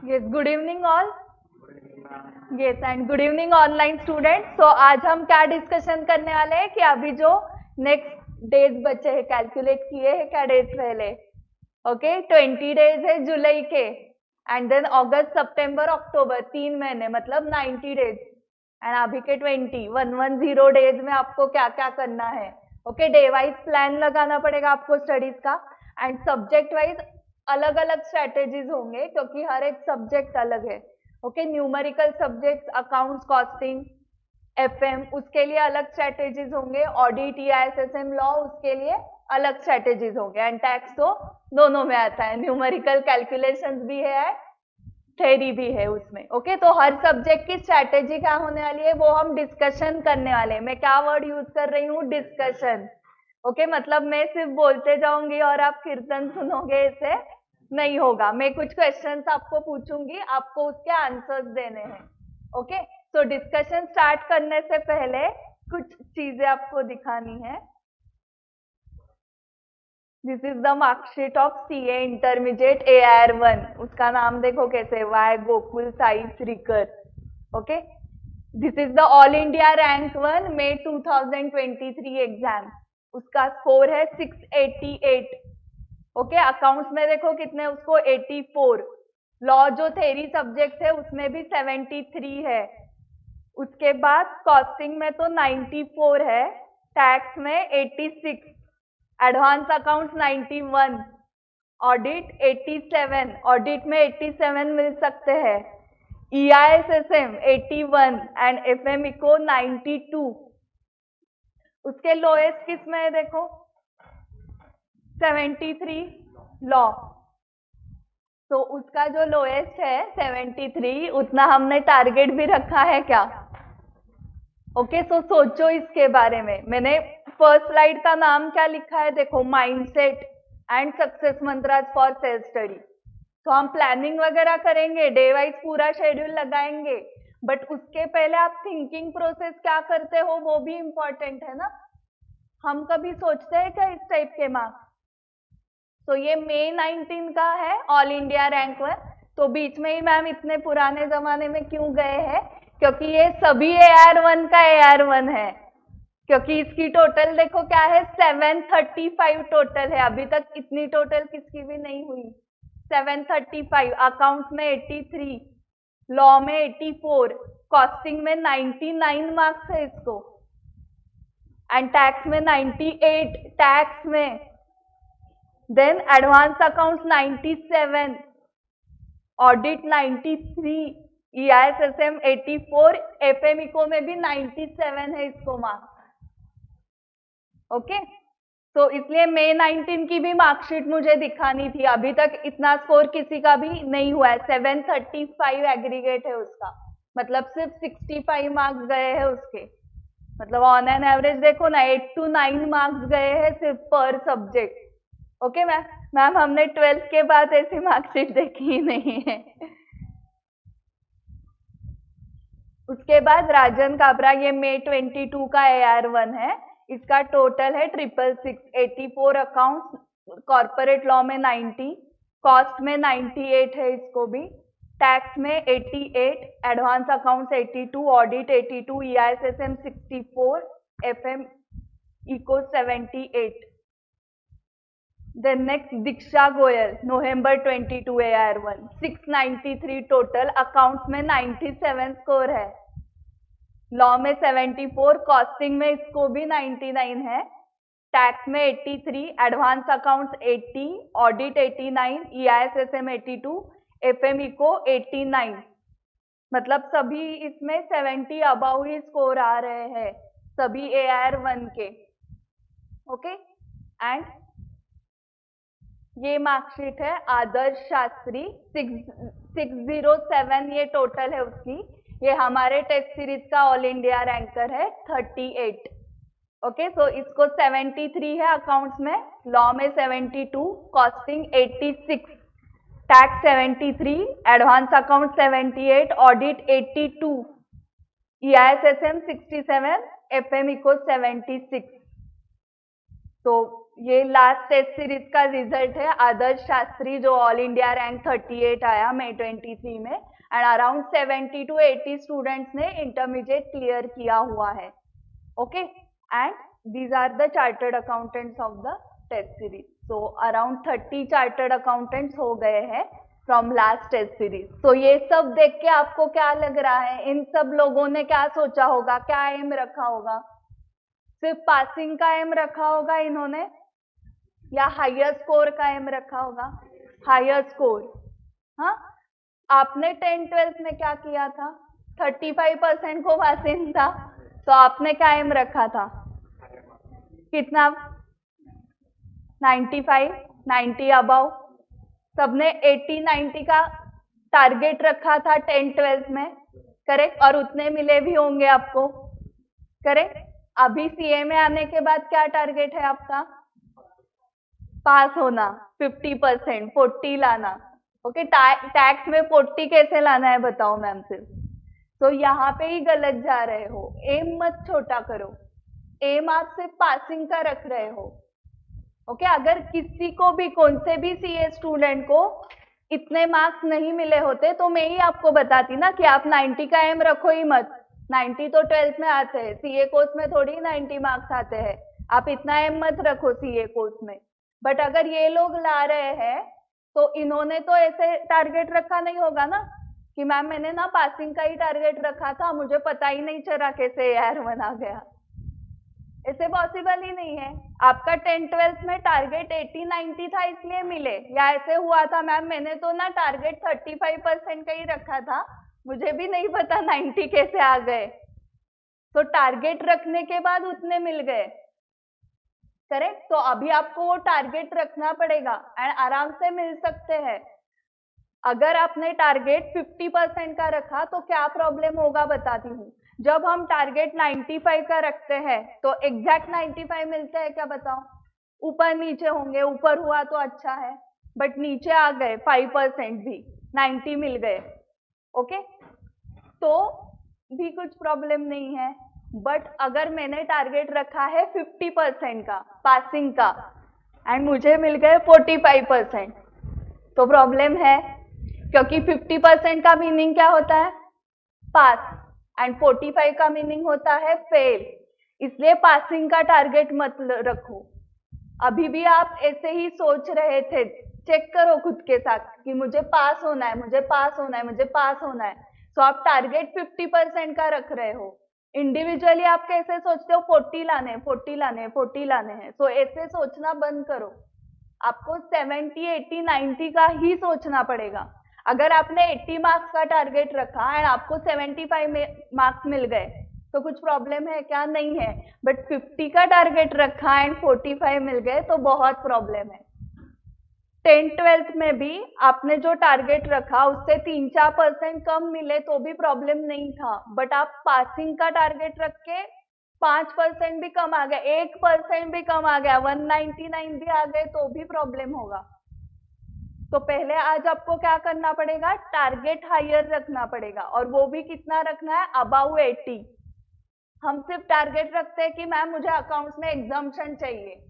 Yes, good evening all. Yes, and good evening online students. तो आज हम क्या डिस्कशन करने वाले हैं कि अभी जो नेक्स्ट डेज बचे हैं, कैलकुलेट किए हैं क्या डेज पहले. ओके, 20 डेज है जुलाई के, एंड देन अगस्त सितंबर अक्टूबर 3 महीने मतलब 90 डेज, एंड अभी के 110 डेज में आपको क्या क्या करना है. ओके, डे वाइज प्लान लगाना पड़ेगा आपको स्टडीज का, एंड सब्जेक्ट वाइज अलग अलग स्ट्रेटेजीज होंगे क्योंकि हर एक सब्जेक्ट अलग है. Okay, numerical subjects, accounts, costing, FM, उसके लिए अलग स्ट्रेटेजीज होंगे. ऑडिट या एसएसएम लॉ, उसके लिए अलग स्ट्रेटेजीज होंगे. एंड टैक्स तो दोनों में आता है, न्यूमेरिकल कैलकुलेशंस भी है, थ्योरी भी है उसमें. ओके, तो हर सब्जेक्ट की स्ट्रेटेजी क्या होने वाली है वो हम डिस्कशन करने वाले हैं. मैं क्या वर्ड यूज कर रही हूँ? डिस्कशन. ओके, मतलब मैं सिर्फ बोलते जाऊंगी और आप कीर्तन सुनोगे, ऐसे नहीं होगा. मैं कुछ क्वेश्चंस आपको पूछूंगी, आपको उसके आंसर्स देने हैं. ओके, तो डिस्कशन स्टार्ट करने से पहले कुछ चीजें आपको दिखानी है. This is the marksheet of CA intermediate AR1. उसका नाम देखो कैसे, Y Gokul Sai Shrikar. Okay, this is the all India rank 1 May 2023 exam. उसका स्कोर है 688. ओके, अकाउंट्स में देखो कितने, उसको 84. लॉ जो थ्योरी सब्जेक्ट है उसमें भी 73 है. उसके बाद कॉस्टिंग में तो 94 है, टैक्स में 86, एडवांस अकाउंट्स 91, ऑडिट 87, ऑडिट में 87 मिल सकते हैं, EISSM 81 एंड FM को 92. उसके लोएस्ट किस में है देखो, 73 लॉ. तो उसका जो लोएस्ट है 73, उतना हमने टारगेट भी रखा है क्या? ओके, तो सोचो इसके बारे में. मैंने फर्स्ट स्लाइड का नाम क्या लिखा है देखो, mindset and success mantras for self study. तो हम प्लानिंग वगैरह करेंगे, डे वाइज पूरा शेड्यूल लगाएंगे, बट उसके पहले आप थिंकिंग प्रोसेस क्या करते हो वो भी इम्पोर्टेंट है ना. हम कभी सोचते हैं क्या इस टाइप के मार्क्स? तो ये May 19 का है, ऑल इंडिया रैंक 1. तो बीच में ही मैम इतने पुराने जमाने में क्यों गए हैं? क्योंकि ये सभी AR1 का AR1 है, क्योंकि इसकी टोटल देखो क्या है, 735 टोटल है. अभी तक इतनी टोटल किसकी भी नहीं हुई. 735. अकाउंट्स में 83, लॉ में 84, कॉस्टिंग में 99 मार्क्स है इसको, एंड टैक्स में 98 टैक्स में. Then advance accounts 97, audit 93, EISSM 84, FM eco में भी 97 है इसको मार्क्स. ओके, तो इसलिए May 19 की भी मार्कशीट मुझे दिखानी थी. अभी तक इतना स्कोर किसी का भी नहीं हुआ है. 735 एग्रीगेट है उसका, मतलब सिर्फ 65 मार्क्स गए हैं उसके. मतलब ऑन एन एवरेज देखो ना, 8 to 9 मार्क्स गए हैं सिर्फ पर सब्जेक्ट. ओके मैम, हमने 12th के बाद ऐसी मार्कशीट देखी ही नहीं है. उसके बाद राजन काबरा, ये May 22 का AR1 है. इसका टोटल है 666, 84 अकाउंट्स, कॉर्पोरेट लॉ में 90, कॉस्ट में 98 है इसको भी, टैक्स में 88, advance accounts 82, audit 82, EISSM 64, FM eco 78. Then next Diksha Goyal, November 22 AR1, 693 total, accounts में 97 स्कोर है, लॉ में 74, कॉस्टिंग में इसको भी 99 है, टैक्स में 83, advance accounts 80, audit 89, EISSM 82, FM eco 89. मतलब सभी इसमें 70 अबाउ ही स्कोर आ रहे हैं सभी AR1 के. ओके, एंड ये मार्कशीट है आदर्श शास्त्री, 607 ये टोटल है उसकी. ये हमारे टेस्ट सीरीज का ऑल इंडिया रैंकर है 38. ओके, सो इसको 73 है अकाउंट्स में, लॉ में 72, costing 86, tax 73, advance account 78, audit 82, EISSM 67, FM eco 76. तो ये लास्ट टेस्ट सीरीज का रिजल्ट है। आदर्श शास्त्री जो ऑल इंडिया रैंक 38 आया मई 23 में, एंड अराउंड 70 to 80 स्टूडेंट्स ने इंटरमीडिएट क्लियर किया हुआ है। Okay, and these are the chartered accountants of the test series. So around 30 chartered accountants हो गए हैं फ्रॉम लास्ट टेस्ट सीरीज। तो ये सब देख के आपको क्या लग रहा है, इन सब लोगों ने क्या सोचा होगा, क्या एम रखा होगा? सिर्फ पासिंग का एम रखा होगा इन्होंने, या हायर स्कोर का एम रखा होगा? Higher score. हाँ, आपने 10th-12th में क्या किया था? 35% को पासिंग था, तो आपने क्या एम रखा था? कितना? 95, 90 अबाउ। सबने 80-90 का टारगेट रखा था 10th-12th में, करेक्ट? और उतने मिले भी होंगे आपको, करेक्ट? अभी सीए में आने के बाद क्या टारगेट है आपका? पास होना, 50%, 40 लाना। ओके, टैक्स में 40 कैसे लाना है बताओ मैम सिर्फ। तो यहाँ पे ही गलत जा रहे हो, एम मत छोटा करो, एम आप सिर्फ पासिंग का रख रहे हो। ओके, अगर किसी को भी, कौन से भी सीए स्टूडेंट को इतने मार्क्स नहीं मिले होते तो मैं ही आपको बताती ना कि आप 90 का एम रखो ही मत। 90 तो 12th में आते हैं, सीए कोर्स में थोड़ी 90 मार्क्स आते हैं, आप इतना एम मत रखो सीए कोर्स में। बट अगर ये लोग ला रहे हैं तो इन्होंने तो ऐसे टारगेट रखा नहीं होगा ना कि मैम मैंने ना पासिंग का ही टारगेट रखा था, मुझे पता ही नहीं चला कैसे यार बना गया। ऐसे पॉसिबल ही नहीं है। आपका 10th-12th में टारगेट 80-90 था इसलिए मिले, या ऐसे हुआ था मैम मैंने तो ना टारगेट 35% का ही रखा था, मुझे भी नहीं पता 90 कैसे आ गए। तो टारगेट रखने के बाद उतने मिल गए, करेक्ट? तो अभी आपको वो टारगेट रखना पड़ेगा एंड आराम से मिल सकते हैं। अगर आपने टारगेट 50% का रखा तो क्या प्रॉब्लम होगा बताती हूँ। जब हम टारगेट 95 का रखते हैं तो एग्जैक्ट 95 मिलते हैं क्या बताओ? ऊपर नीचे होंगे, ऊपर हुआ तो अच्छा है, बट नीचे आ गए 5% भी, 90 मिल गए, ओके, तो भी कुछ प्रॉब्लम नहीं है। बट अगर मैंने टारगेट रखा है 50% का पासिंग का एंड मुझे मिल गए 45%, तो प्रॉब्लम है, क्योंकि 50% का मीनिंग क्या होता है? पास, एंड 45 का मीनिंग होता है फेल। इसलिए पासिंग का टारगेट मत रखो। अभी भी आप ऐसे ही सोच रहे थे, चेक करो खुद के साथ कि मुझे पास होना है, मुझे पास होना है, मुझे पास होना है। तो आप टारगेट 50% का रख रहे हो। इंडिविजुअली आप कैसे सोचते हो? 40 लाने, 40 लाने, 40 लाने हैं। तो ऐसे सोचना बंद करो, आपको 70, 80, 90 का ही सोचना पड़ेगा। अगर आपने 80 मार्क्स का टारगेट रखा एंड आपको 75 मार्क्स मिल गए तो कुछ प्रॉब्लम है क्या? नहीं है। बट 50 का टारगेट रखा एंड 45 मिल गए तो बहुत प्रॉब्लम है। 10th-12th में भी आपने जो टारगेट रखा उससे 3-4% कम मिले तो भी प्रॉब्लम नहीं था, बट आप पासिंग का टारगेट रख के 5% भी कम आ गया, 1% भी कम आ गया, 199 भी आ गए तो भी प्रॉब्लम होगा। तो पहले आज आपको क्या करना पड़ेगा? टारगेट हायर रखना पड़ेगा, और वो भी कितना रखना है? अबाउ 80। हम सिर्फ टारगेट रखते हैं कि मैम मुझे अकाउंट्स में एग्जम्पशन चाहिए,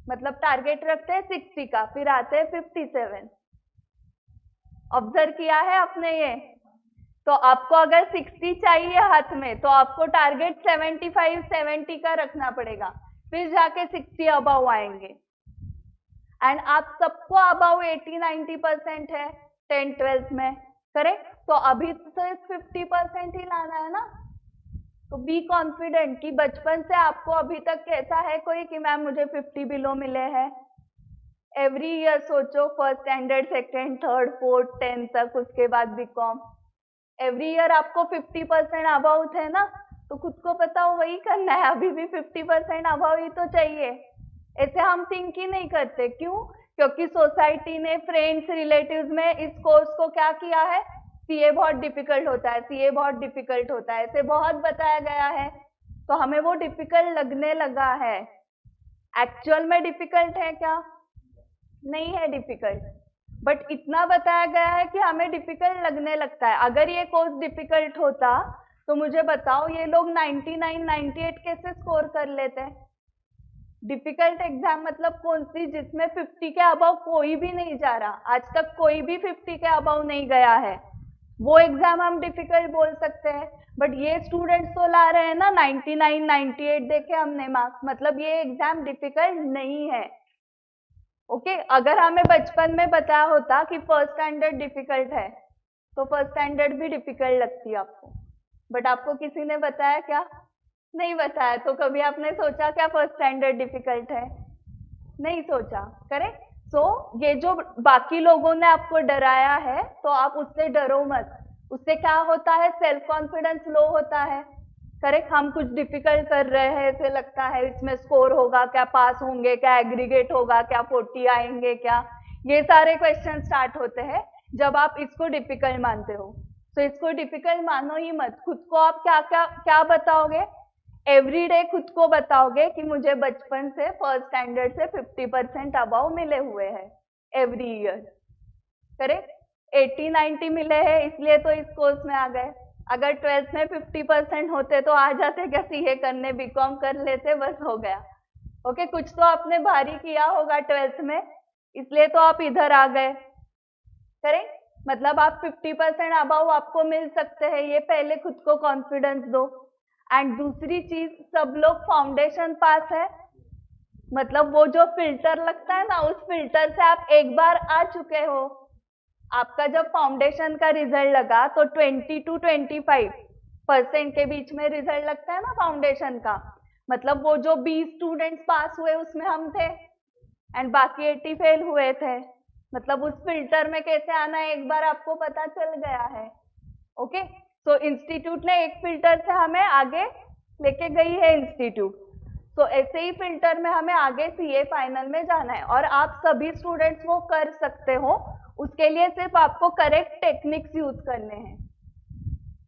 मतलब टारगेट रखते हैं 60 का, फिर आते हैं 57। ऑब्जर्व किया है आपने ये? तो आपको अगर 60 चाहिए हाथ में तो आपको टारगेट 75-70 का रखना पड़ेगा, फिर जाके 60 अबाउ आएंगे। एंड आप सबको अबाउ 80-90% है 10th-12th में, करेक्ट? तो अभी सिर्फ 50% ही लाना है ना। तो बी कॉन्फिडेंट कि बचपन से आपको अभी तक कहता है कोई कि मैम मुझे 50 बिलो मिले हैं। एवरी ईयर सोचो, first standard, second, third, fourth, 10th तक, उसके बाद बीकॉम, एवरी ईयर आपको 50% अबाउ थे ना, तो खुद को पता हो वही करना है, अभी भी 50% अबाउ ही तो चाहिए। ऐसे हम थिंक ही नहीं करते, क्यों? क्योंकि सोसाइटी ने, फ्रेंड्स, रिलेटिव्स में इस कोर्स को क्या किया है? सीए बहुत डिफिकल्ट होता है, सीए बहुत डिफिकल्ट होता है, ऐसे बहुत बताया गया है, तो हमें वो डिफिकल्ट लगने लगा है। एक्चुअल में डिफिकल्ट है क्या? नहीं है डिफिकल्ट, बट इतना बताया गया है कि हमें डिफिकल्ट लगने लगता है। अगर ये कोर्स डिफिकल्ट होता तो मुझे बताओ ये लोग 99, 98 कैसे स्कोर कर लेते? डिफिकल्ट एग्जाम मतलब कौन सी, जिसमें 50 के अबव कोई भी नहीं जा रहा, आज तक कोई भी 50 के अबव नहीं गया है, वो एग्जाम हम डिफिकल्ट बोल सकते हैं। बट ये स्टूडेंट्स तो ला रहे हैं ना 99, 98 देखे हमने मार्क्स, मतलब ये एग्जाम डिफिकल्ट नहीं है। ओके, अगर हमें बचपन में बताया होता कि फर्स्ट स्टैंडर्ड डिफिकल्ट है तो फर्स्ट स्टैंडर्ड भी डिफिकल्ट लगती आपको, बट आपको किसी ने बताया क्या? नहीं बताया। तो कभी आपने सोचा क्या फर्स्ट स्टैंडर्ड डिफिकल्ट है? नहीं सोचा, करेक्ट। सो ये जो बाकी लोगों ने आपको डराया है तो आप उससे डरो मत। उससे क्या होता है, सेल्फ कॉन्फिडेंस लो होता है, करेक्ट। हम कुछ डिफिकल्ट कर रहे हैं, ऐसे लगता है इसमें स्कोर होगा क्या, पास होंगे क्या, एग्रीगेट होगा क्या, 40 आएंगे क्या, ये सारे क्वेश्चन स्टार्ट होते हैं जब आप इसको डिफिकल्ट मानते हो। तो इसको डिफिकल्ट मानो ही मत। खुद को आप क्या क्या क्या बताओगे? एवरी डे खुद को बताओगे कि मुझे बचपन से फर्स्ट स्टैंडर्ड से 50% अबाव मिले हुए हैं एवरी ईयर, करेक्ट। 80-90 मिले हैं इसलिए तो इस कोर्स में आ गए। अगर 12th में 50% होते तो आ जाते क्या सीए करने, बीकॉम कर लेते, बस हो गया। ओके, कुछ तो आपने भारी किया होगा 12th में, इसलिए तो आप इधर आ गए, करेक्ट। मतलब आप 50% अबाव आपको मिल सकते हैं, ये पहले खुद को कॉन्फिडेंस दो। एंड दूसरी चीज, सब लोग फाउंडेशन पास है, मतलब वो जो फिल्टर लगता है ना, उस फिल्टर से आप एक बार आ चुके हो। आपका जब फाउंडेशन का रिजल्ट लगा तो 20 to 25% के बीच में रिजल्ट लगता है ना फाउंडेशन का, मतलब वो जो 20 स्टूडेंट्स पास हुए उसमें हम थे एंड बाकी 80 फेल हुए थे। मतलब उस फिल्टर में कैसे आना है एक बार आपको पता चल गया है। ओके, तो इंस्टीट्यूट ने एक फिल्टर से हमें आगे लेके गई है इंस्टीट्यूट, तो ऐसे ही फिल्टर में हमें आगे सीए फाइनल में जाना है और आप सभी स्टूडेंट्स वो कर सकते हो। उसके लिए सिर्फ आपको करेक्ट टेक्निक्स यूज करने हैं।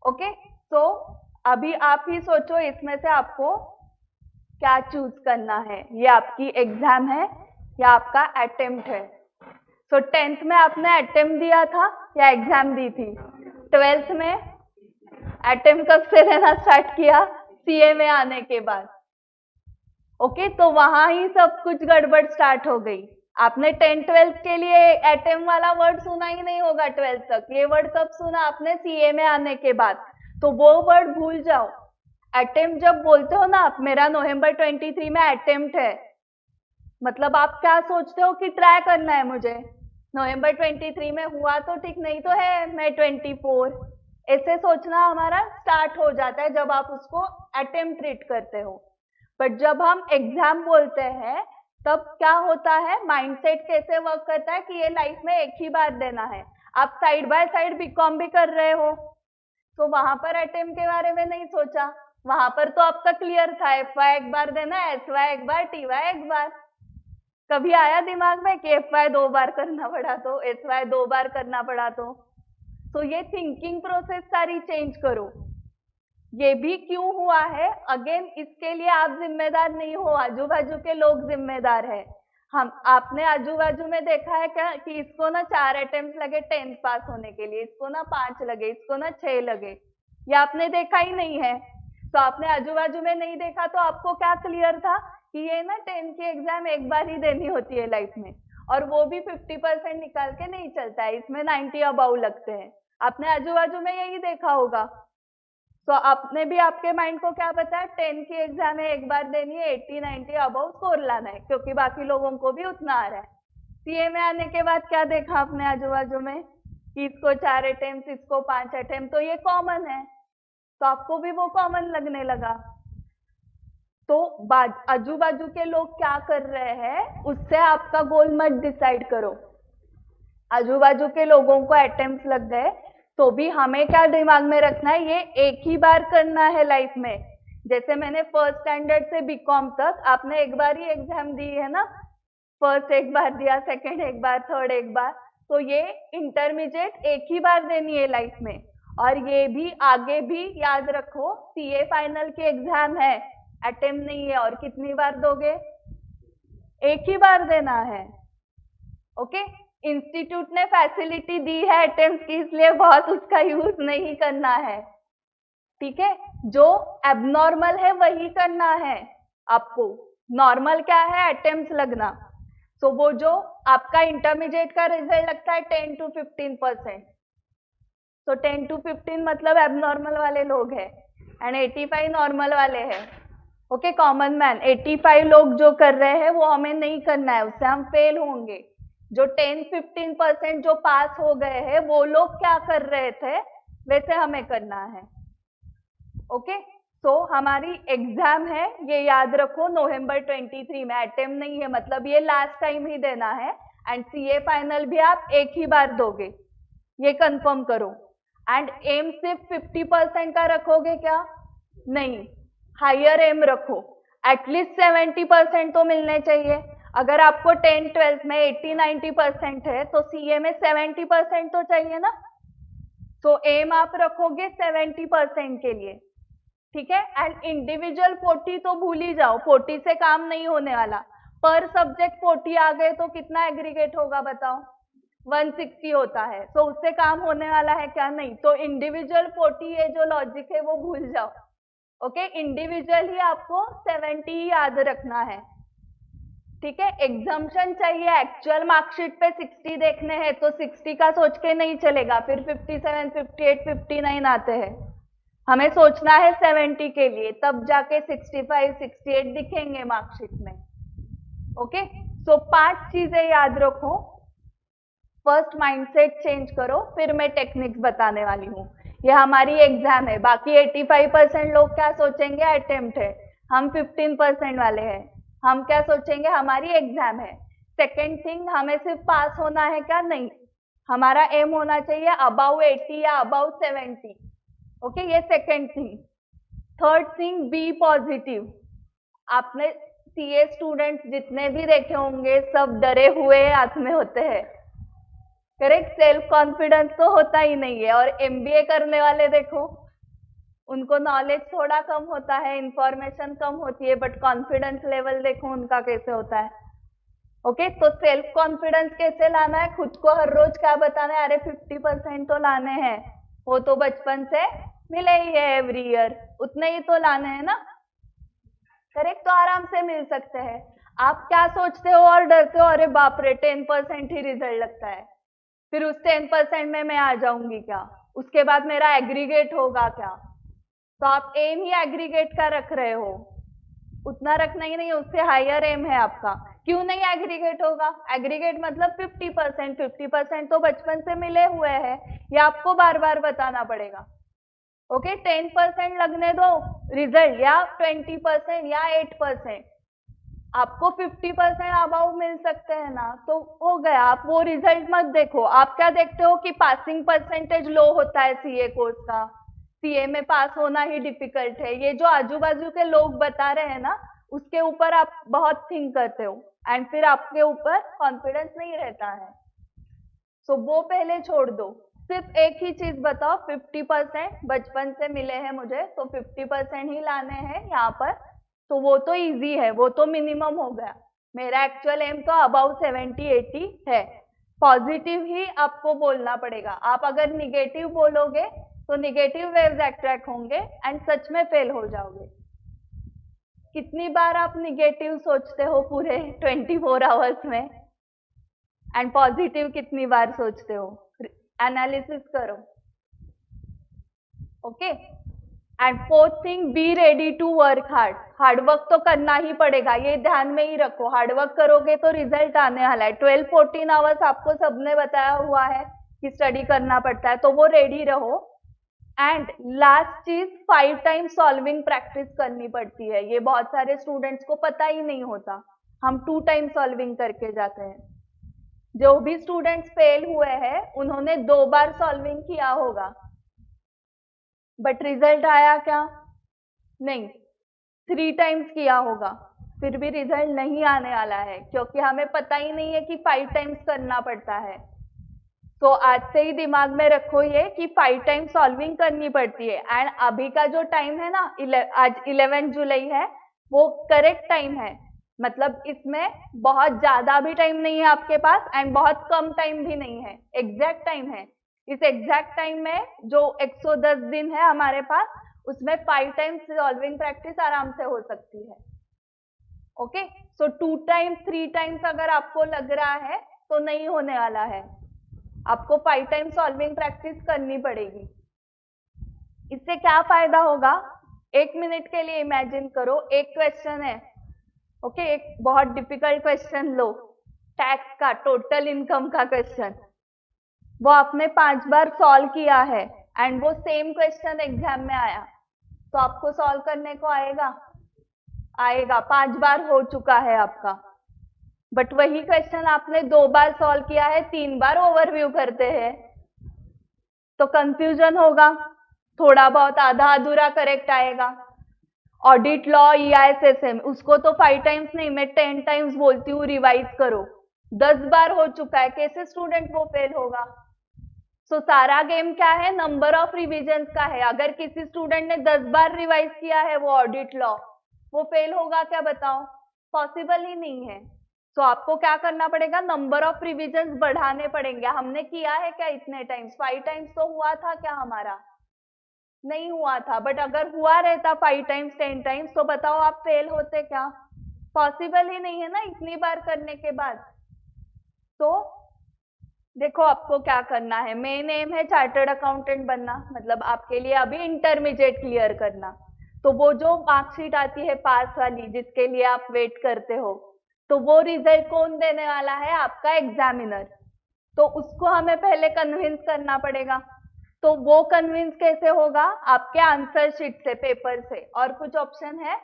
ओके, तो अभी आप ही सोचो इसमें से आपको क्या चूज करना है, ये आपकी एग्जाम है या आपका अटेम्प्ट है। तो 10th में आपने अटेम्प्ट दिया था या एग्जाम दी थी? 12th में अटेम्प्ट कब से लेना स्टार्ट किया? सीए में आने के बाद। ओके, तो वहां ही सब कुछ गड़बड़ स्टार्ट हो गई। आपने 10th-12th के लिए अटेम्प्ट वाला वर्ड सुना ही नहीं होगा 12th तक, ये वर्ड कब सुना आपने? सीए में आने के बाद। तो वो वर्ड भूल जाओ। अटेम्प्ट जब बोलते हो ना आप, मेरा नवंबर 23 में अटेम्प्ट है, मतलब आप क्या सोचते हो कि ट्राई करना है मुझे, नवंबर 23 में हुआ तो ठीक, नहीं तो है मैं 24, ऐसे सोचना हमारा स्टार्ट हो जाता है जब आप उसको अटेम्प्ट ट्रीट करते हो। बट जब हम एग्जाम बोलते हैं तब क्या होता है, माइंडसेट कैसे वर्क करता है कि ये लाइफ में एक ही बार देना है। आप साइड बाय साइड बीकॉम भी कर रहे हो तो वहां पर अटेम्प्ट के बारे में नहीं सोचा, वहां पर तो आपका क्लियर था एफवाई एक बार देना है, एसवाई एक बार, टीवाई एक बार। कभी आया दिमाग में कि एफवाई 2 बार करना पड़ा तो, एसवाई 2 बार करना पड़ा तो ये थिंकिंग प्रोसेस सारी चेंज करो। ये भी क्यों हुआ है, अगेन इसके लिए आप जिम्मेदार नहीं हो, आजू बाजू के लोग जिम्मेदार है। हम आपने आजू बाजू में देखा है क्या कि इसको ना 4 अटेम्प्ट लगे 10th पास होने के लिए, इसको ना 5 लगे, इसको ना 6 लगे, ये आपने देखा ही नहीं है। तो आपने आजू बाजू में नहीं देखा तो आपको क्या क्लियर था कि ये ना 10th की एग्जाम एक बार ही देनी होती है लाइफ में, और वो भी 50% निकाल के नहीं चलता है, इसमें 90 अबाउ लगते हैं। आपने आजू बाजू में यही देखा होगा। तो आपने भी आपके माइंड को क्या बताया, 10 की एग्जाम है एक बार देनी है, 80-90 अबाउ स्कोर लाना है, क्योंकि बाकी लोगों को भी उतना आ रहा है। सीए में आने के बाद क्या देखा आपने आजू बाजू में कि इसको 4 अटेम्प्ट, इसको 5 अटेम्प्ट, तो ये कॉमन है, तो आपको भी वो कॉमन लगने लगा। तो आजू बाजू के लोग क्या कर रहे हैं उससे आपका गोल मत डिसाइड करो। आजू बाजू के लोगों को अटेम्प्ट लग गए तो भी हमें क्या दिमाग में रखना है, ये एक ही बार करना है लाइफ में। जैसे मैंने फर्स्ट स्टैंडर्ड से बीकॉम तक आपने एक बार ही एग्जाम दी है ना, फर्स्ट एक बार दिया, सेकंड एक बार, थर्ड एक बार, तो ये इंटरमीडिएट एक ही बार देनी है लाइफ में। और ये भी आगे भी याद रखो, सीए फाइनल की एग्जाम है, अटेम्प्ट नहीं है, और कितनी बार दोगे? एक ही बार देना है। ओके, इंस्टीट्यूट ने फैसिलिटी दी है अटेम्प्ट की, इसलिए बहुत उसका यूज नहीं करना है, ठीक है। जो एबनॉर्मल है वही करना है आपको, नॉर्मल क्या है, अटेम्प्ट लगना। सो वो जो आपका इंटरमीडिएट का रिजल्ट लगता है 10 to 15%, तो 10 to 15 मतलब एबनॉर्मल वाले लोग हैं एंड 85 नॉर्मल वाले हैं। ओके, कॉमन मैन 85 लोग जो कर रहे हैं वो हमें नहीं करना है, उससे हम फेल होंगे। जो 10-15% जो पास हो गए हैं वो लोग क्या कर रहे थे वैसे हमें करना है। ओके, तो हमारी एग्जाम है, ये याद रखो, नवंबर 23 में। अटेम्प्ट नहीं है, मतलब ये लास्ट टाइम ही देना है। एंड सीए फाइनल भी आप एक ही बार दोगे, ये कंफर्म करो। एंड एम सिर्फ 50% का रखोगे क्या? नहीं, हायर एम रखो, एटलीस्ट 70% तो मिलने चाहिए। अगर आपको 10-12 में 80-90% है तो सीए में 70% तो चाहिए ना। तो एम आप रखोगे 70% के लिए, ठीक है। एंड इंडिविजुअल 40 तो भूल ही जाओ, 40 से काम नहीं होने वाला। पर सब्जेक्ट 40 आ गए तो कितना एग्रीगेट होगा बताओ? 160 होता है। तो उससे काम होने वाला है क्या? नहीं। तो इंडिविजुअल 40 ये जो लॉजिक है वो भूल जाओ। ओके, इंडिविजुअल ही आपको 70 ही याद रखना है, ठीक है। एग्जाम्पशन चाहिए, एक्चुअल मार्कशीट पे 60 देखने हैं तो 60 का सोच के नहीं चलेगा, फिर 57, 58, 59 आते हैं। हमें सोचना है 70 के लिए, तब जाके 65, 68 दिखेंगे मार्कशीट में। ओके, सो 5 चीजें याद रखो। फर्स्ट माइंडसेट चेंज करो, फिर मैं टेक्निक्स बताने वाली हूँ। ये हमारी एग्जाम है, बाकी 85% लोग क्या सोचेंगे? अटेम्प्ट है। हम 15% वाले हैं, हम क्या सोचेंगे? हमारी एग्जाम है। सेकेंड थिंग, हमें सिर्फ पास होना है क्या? नहीं, हमारा एम होना चाहिए अबाउ 80 या अबाउ 70। ओके, ये second thing. Third thing, be positive. आपने सीए स्टूडेंट्स जितने भी देखे होंगे सब डरे हुए हाथ में होते हैं, करेक्ट। सेल्फ कॉन्फिडेंस तो होता ही नहीं है। और एमबीए करने वाले देखो, उनको नॉलेज थोड़ा कम होता है, इंफॉर्मेशन कम होती है, बट कॉन्फिडेंस लेवल देखो उनका कैसे होता है। ओके, तो सेल्फ कॉन्फिडेंस कैसे लाना है? खुद को हर रोज क्या बताना है? अरे 50% तो लाने हैं, वो तो बचपन से मिले ही है, एवरी ईयर उतने ही तो लाने हैं ना, करेक्ट। तो आराम से मिल सकते हैं। आप क्या सोचते हो और डरते हो? अरे बाप रे, 10% ही रिजल्ट लगता है, फिर उस 10% में मैं आ जाऊंगी क्या? उसके बाद मेरा एग्रीगेट होगा क्या? तो आप एम ही एग्रीगेट का रख रहे हो, उतना रखना ही नहीं, उससे हायर एम है आपका। क्यों नहीं एग्रीगेट होगा? एग्रीगेट मतलब 50%। 50% तो बचपन से मिले हुए हैं, ये आपको बार बार बताना पड़ेगा। ओके, 10% लगने दो रिजल्ट, या 20% या 8%, आपको 50% अबाउ मिल सकते हैं ना, तो हो गया। आप वो रिजल्ट मत देखो, आप क्या देखते हो कि पासिंग परसेंटेज लो होता है सीए कोर्स का, सीए में पास होना ही डिफिकल्ट है, ये जो आजू बाजू के लोग बता रहे हैं ना, उसके ऊपर आप बहुत थिंक करते हो एंड फिर आपके ऊपर कॉन्फिडेंस नहीं रहता है। सो वो पहले छोड़ दो, सिर्फ एक ही चीज बताओ, 50% बचपन से मिले हैं मुझे, तो 50% ही लाने हैं यहाँ पर। तो वो तो इजी है, वो तो मिनिमम हो गया। मेरा एक्चुअल एम तो अबाउट 70-80 है। पॉजिटिव ही आपको बोलना पड़ेगा। आप अगर निगेटिव बोलोगे तो निगेटिव वेव्स अट्रैक्ट होंगे एंड सच में फेल हो जाओगे। कितनी बार आप निगेटिव सोचते हो पूरे 24 आवर्स में, एंड पॉजिटिव कितनी बार सोचते हो? एनालिसिस करो। Okay, and fourth thing, be ready to work hard. Hard work तो करना ही पड़ेगा, ये ध्यान में ही रखो। हार्डवर्क करोगे तो रिजल्ट आने वाला है। 12-14 आवर्स आपको सबने बताया हुआ है कि स्टडी करना पड़ता है, तो वो रेडी रहो। एंड लास्ट चीज, 5 टाइम्स सॉल्विंग प्रैक्टिस करनी पड़ती है, ये बहुत सारे स्टूडेंट्स को पता ही नहीं होता। हम 2 टाइम सॉल्विंग करके जाते हैं। जो भी स्टूडेंट्स फेल हुए हैं उन्होंने 2 बार सॉल्विंग किया होगा, बट रिजल्ट आया क्या? नहीं। 3 टाइम्स किया होगा, फिर भी रिजल्ट नहीं आने वाला है, क्योंकि हमें पता ही नहीं है कि 5 टाइम्स करना पड़ता है। तो आज से ही दिमाग में रखो ये कि 5 टाइम्स सॉल्विंग करनी पड़ती है। एंड अभी का जो टाइम है ना, आज 11 जुलाई है, वो करेक्ट टाइम है। मतलब इसमें बहुत ज्यादा भी टाइम नहीं है आपके पास एंड बहुत कम टाइम भी नहीं है, एग्जैक्ट टाइम है। इस एग्जैक्ट टाइम में जो 110 दिन है हमारे पास, उसमें 5 टाइम्स सॉल्विंग प्रैक्टिस आराम से हो सकती है। ओके, सो 2 टाइम्स 3 टाइम्स अगर आपको लग रहा है तो नहीं होने वाला है, आपको 5 टाइम्स सॉल्विंग प्रैक्टिस करनी पड़ेगी। इससे क्या फायदा होगा, 1 मिनट के लिए इमेजिन करो, एक क्वेश्चन है, ओके, एक बहुत डिफिकल्ट क्वेश्चन लो, टैक्स का, टोटल इनकम का क्वेश्चन, वो आपने 5 बार सॉल्व किया है एंड वो सेम क्वेश्चन एग्जाम में आया, तो आपको सॉल्व करने को आएगा? 5 बार हो चुका है आपका। बट वही क्वेश्चन आपने 2 बार सॉल्व किया है, 3 बार ओवरव्यू करते हैं, तो कंफ्यूजन होगा, थोड़ा बहुत आधा अधूरा करेक्ट आएगा। ऑडिट लॉ, EISSM, उसको तो 5 टाइम्स नहीं, मैं 10 टाइम्स बोलती हूँ रिवाइज करो। 10 बार हो चुका है, कैसे स्टूडेंट वो फेल होगा? सो सारा गेम क्या है, नंबर ऑफ रिविजन्स का है। अगर किसी स्टूडेंट ने 10 बार रिवाइज किया है वो ऑडिट लॉ, वो फेल होगा क्या, बताओ? पॉसिबल ही नहीं है। सो आपको क्या करना पड़ेगा, नंबर ऑफ रिविजन्स बढ़ाने पड़ेंगे। हमने किया है क्या इतने टाइम्स? 5 टाइम्स तो हुआ था क्या हमारा? नहीं हुआ था। बट अगर हुआ रहता 5 टाइम्स 10 टाइम्स, तो बताओ आप फेल होते क्या? पॉसिबल ही नहीं है ना इतनी बार करने के बाद। तो देखो आपको क्या करना है, मेन एम है चार्टर्ड अकाउंटेंट बनना, मतलब आपके लिए अभी इंटरमीडिएट क्लियर करना। तो वो जो मार्कशीट आती है पास वाली, जिसके लिए आप वेट करते हो, तो वो रिजल्ट कौन देने वाला है? आपका एग्जामिनर। तो उसको हमें पहले कन्विंस करना पड़ेगा। तो वो कन्विंस कैसे होगा? आपके आंसर शीट से, पेपर से। और कुछ ऑप्शन है?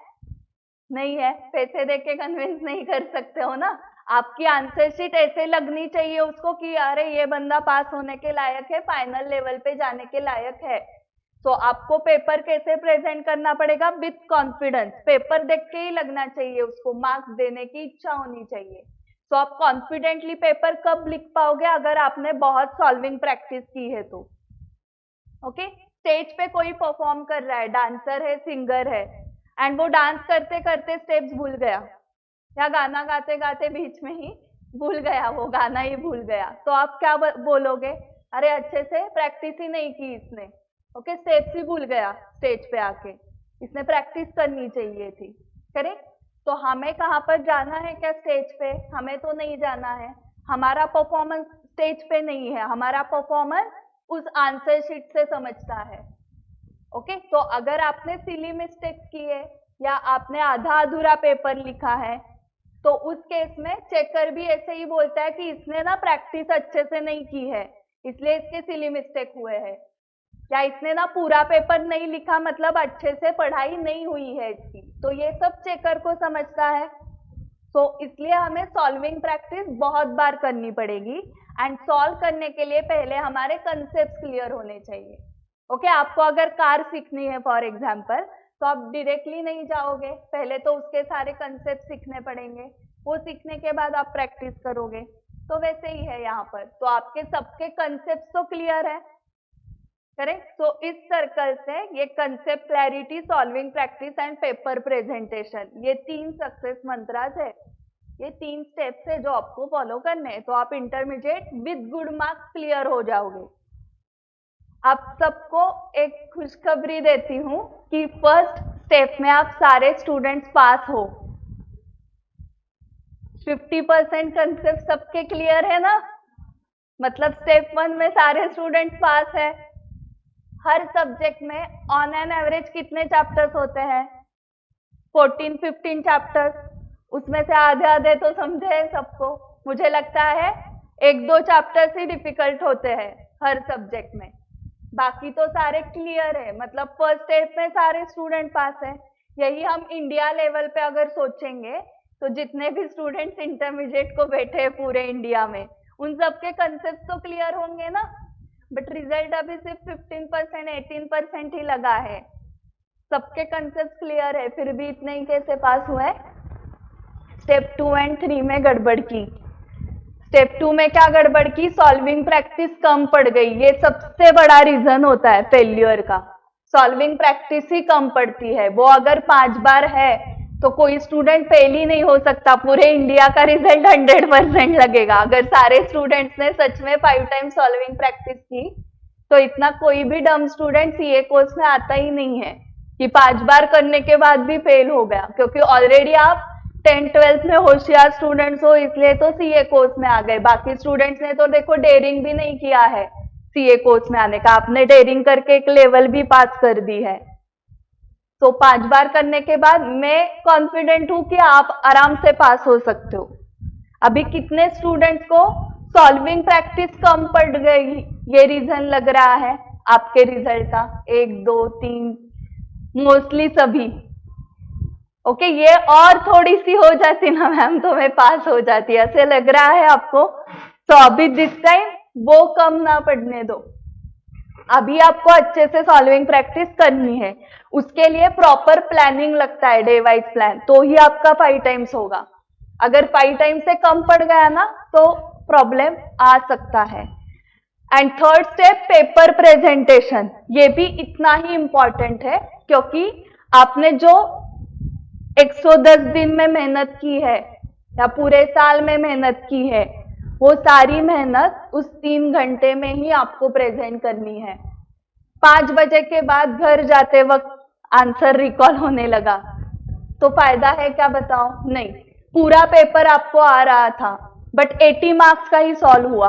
नहीं है, पैसे देके कन्विंस नहीं कर सकते हो ना। आपकी आंसर शीट ऐसे लगनी चाहिए उसको कि अरे ये बंदा पास होने के लायक है, फाइनल लेवल पे जाने के लायक है। तो आपको पेपर कैसे प्रेजेंट करना पड़ेगा? With confidence. पेपर देख के ही लगना चाहिए उसको, मार्क्स देने की इच्छा होनी चाहिए। तो आप कॉन्फिडेंटली पेपर कब लिख पाओगे? अगर आपने बहुत सॉल्विंग प्रैक्टिस की है तो। ओके, स्टेज पे कोई परफॉर्म कर रहा है, डांसर है, सिंगर है, एंड वो डांस करते करते स्टेप्स भूल गया, या गाना गाते गाते बीच में ही भूल गया, वो गाना ही भूल गया, तो आप क्या बोलोगे? अरे अच्छे से प्रैक्टिस ही नहीं की इसने, ओके, स्टेप्स ही भूल गया स्टेज पे आके, इसने प्रैक्टिस करनी चाहिए थी। करेक्ट? तो हमें कहाँ पर जाना है क्या? स्टेज पे? हमें तो नहीं जाना है। हमारा परफॉर्मेंस स्टेज पे नहीं है, हमारा परफॉर्मेंस उस आंसर शीट से समझता है। ओके, तो अगर आपने सिली मिस्टेक्स की है या आपने आधा अधूरा पेपर लिखा है, तो उस केस में चेकर भी ऐसे ही बोलता है कि इसने ना प्रैक्टिस अच्छे से नहीं की है, इसलिए इसके सिली मिस्टेक हुए हैं, या इसने ना पूरा पेपर नहीं लिखा, मतलब अच्छे से पढ़ाई नहीं हुई है इसकी। तो ये सब चेकर को समझता है। तो इसलिए हमें सॉल्विंग प्रैक्टिस बहुत बार करनी पड़ेगी, एंड सॉल्व करने के लिए पहले हमारे कंसेप्ट क्लियर होने चाहिए। ओके, आपको अगर कार सीखनी है फॉर एग्जांपल, तो आप डायरेक्टली नहीं जाओगे, पहले तो उसके सारे कंसेप्ट सीखने पड़ेंगे, वो सीखने के बाद आप प्रैक्टिस करोगे। तो वैसे ही है यहाँ पर, तो आपके सबके कंसेप्ट तो क्लियर है। करेक्ट? तो इस सर्कल से ये concept, clarity, solving practice and paper presentation, ये 3 सक्सेस मंत्रास है, ये 3 स्टेप्स है जो आपको फॉलो करने हैं। तो आप intermediate with good marks clear हो जाओगे। आप सबको एक खुशखबरी देती हूँ कि फर्स्ट स्टेप में आप सारे स्टूडेंट्स पास हो। 50% कंसेप्ट सबके क्लियर है ना? मतलब स्टेप 1 में सारे स्टूडेंट्स पास है। हर सब्जेक्ट में ऑन एन एवरेज कितने चैप्टर्स होते हैं? 14-15 चैप्टर्स। उसमें से आधे आधे तो समझे हैं सबको, मुझे लगता है 1-2 चैप्टर्स ही डिफिकल्ट होते हैं हर सब्जेक्ट में, बाकी तो सारे क्लियर है। मतलब फर्स्ट स्टेप में सारे स्टूडेंट पास है। यही हम इंडिया लेवल पे अगर सोचेंगे, तो जितने भी स्टूडेंट्स इंटरमीडिएट को बैठे हैं पूरे इंडिया में, उन सबके कंसेप्ट तो क्लियर होंगे ना। बट रिजल्ट अभी सिर्फ 15%, 18% ही लगा है, सबके कंसेप्ट क्लियर है, फिर भी इतने ही कैसे पास हुए? स्टेप 2 एंड 3 में गड़बड़ की। स्टेप 2 में क्या गड़बड़ की? सॉल्विंग प्रैक्टिस कम पड़ गई। ये सबसे बड़ा रीजन होता है फेल्यूर का, सॉल्विंग प्रैक्टिस ही कम पड़ती है। वो अगर 5 बार है तो कोई स्टूडेंट फेल ही नहीं हो सकता, पूरे इंडिया का रिजल्ट 100% लगेगा। अगर सारे स्टूडेंट्स ने सच में 5 टाइम सॉल्विंग प्रैक्टिस की, तो इतना कोई भी डम स्टूडेंट सीए कोर्स में आता ही नहीं है कि 5 बार करने के बाद भी फेल हो गया, क्योंकि ऑलरेडी आप 10th-12th में होशियार स्टूडेंट्स हो इसलिए तो सीए कोर्स में आ गए, बाकी स्टूडेंट्स ने तो देखो डेयरिंग भी नहीं किया है सीए कोर्स में आने का, आपने डेयरिंग करके एक लेवल भी पास कर दी है। तो 5 बार करने के बाद मैं कॉन्फिडेंट हूं कि आप आराम से पास हो सकते हो। अभी कितने स्टूडेंट्स को सॉल्विंग प्रैक्टिस कम पड़ गई, ये रीजन लग रहा है आपके रिजल्ट का? 1 2 3 मोस्टली सभी। ओके, ये और थोड़ी सी हो जाती ना मैम तो मैं पास हो जाती, ऐसे लग रहा है आपको? तो अभी दिस टाइम वो कम ना पड़ने दो, अभी आपको अच्छे से सॉल्विंग प्रैक्टिस करनी है। उसके लिए प्रॉपर प्लानिंग लगता है, डे वाइज प्लान, तो ही आपका 5 टाइम्स होगा। अगर 5 टाइम्स से कम पड़ गया ना तो प्रॉब्लम आ सकता है। And third step, paper presentation, ये भी इतना ही इंपॉर्टेंट है क्योंकि आपने जो 110 दिन में मेहनत की है या पूरे साल में मेहनत की है, वो सारी मेहनत उस 3 घंटे में ही आपको प्रेजेंट करनी है। 5 बजे के बाद घर जाते वक्त आंसर रिकॉल होने लगा तो फायदा है क्या बताओ? नहीं। पूरा पेपर आपको आ रहा था बट 80 मार्क्स का ही सॉल्व हुआ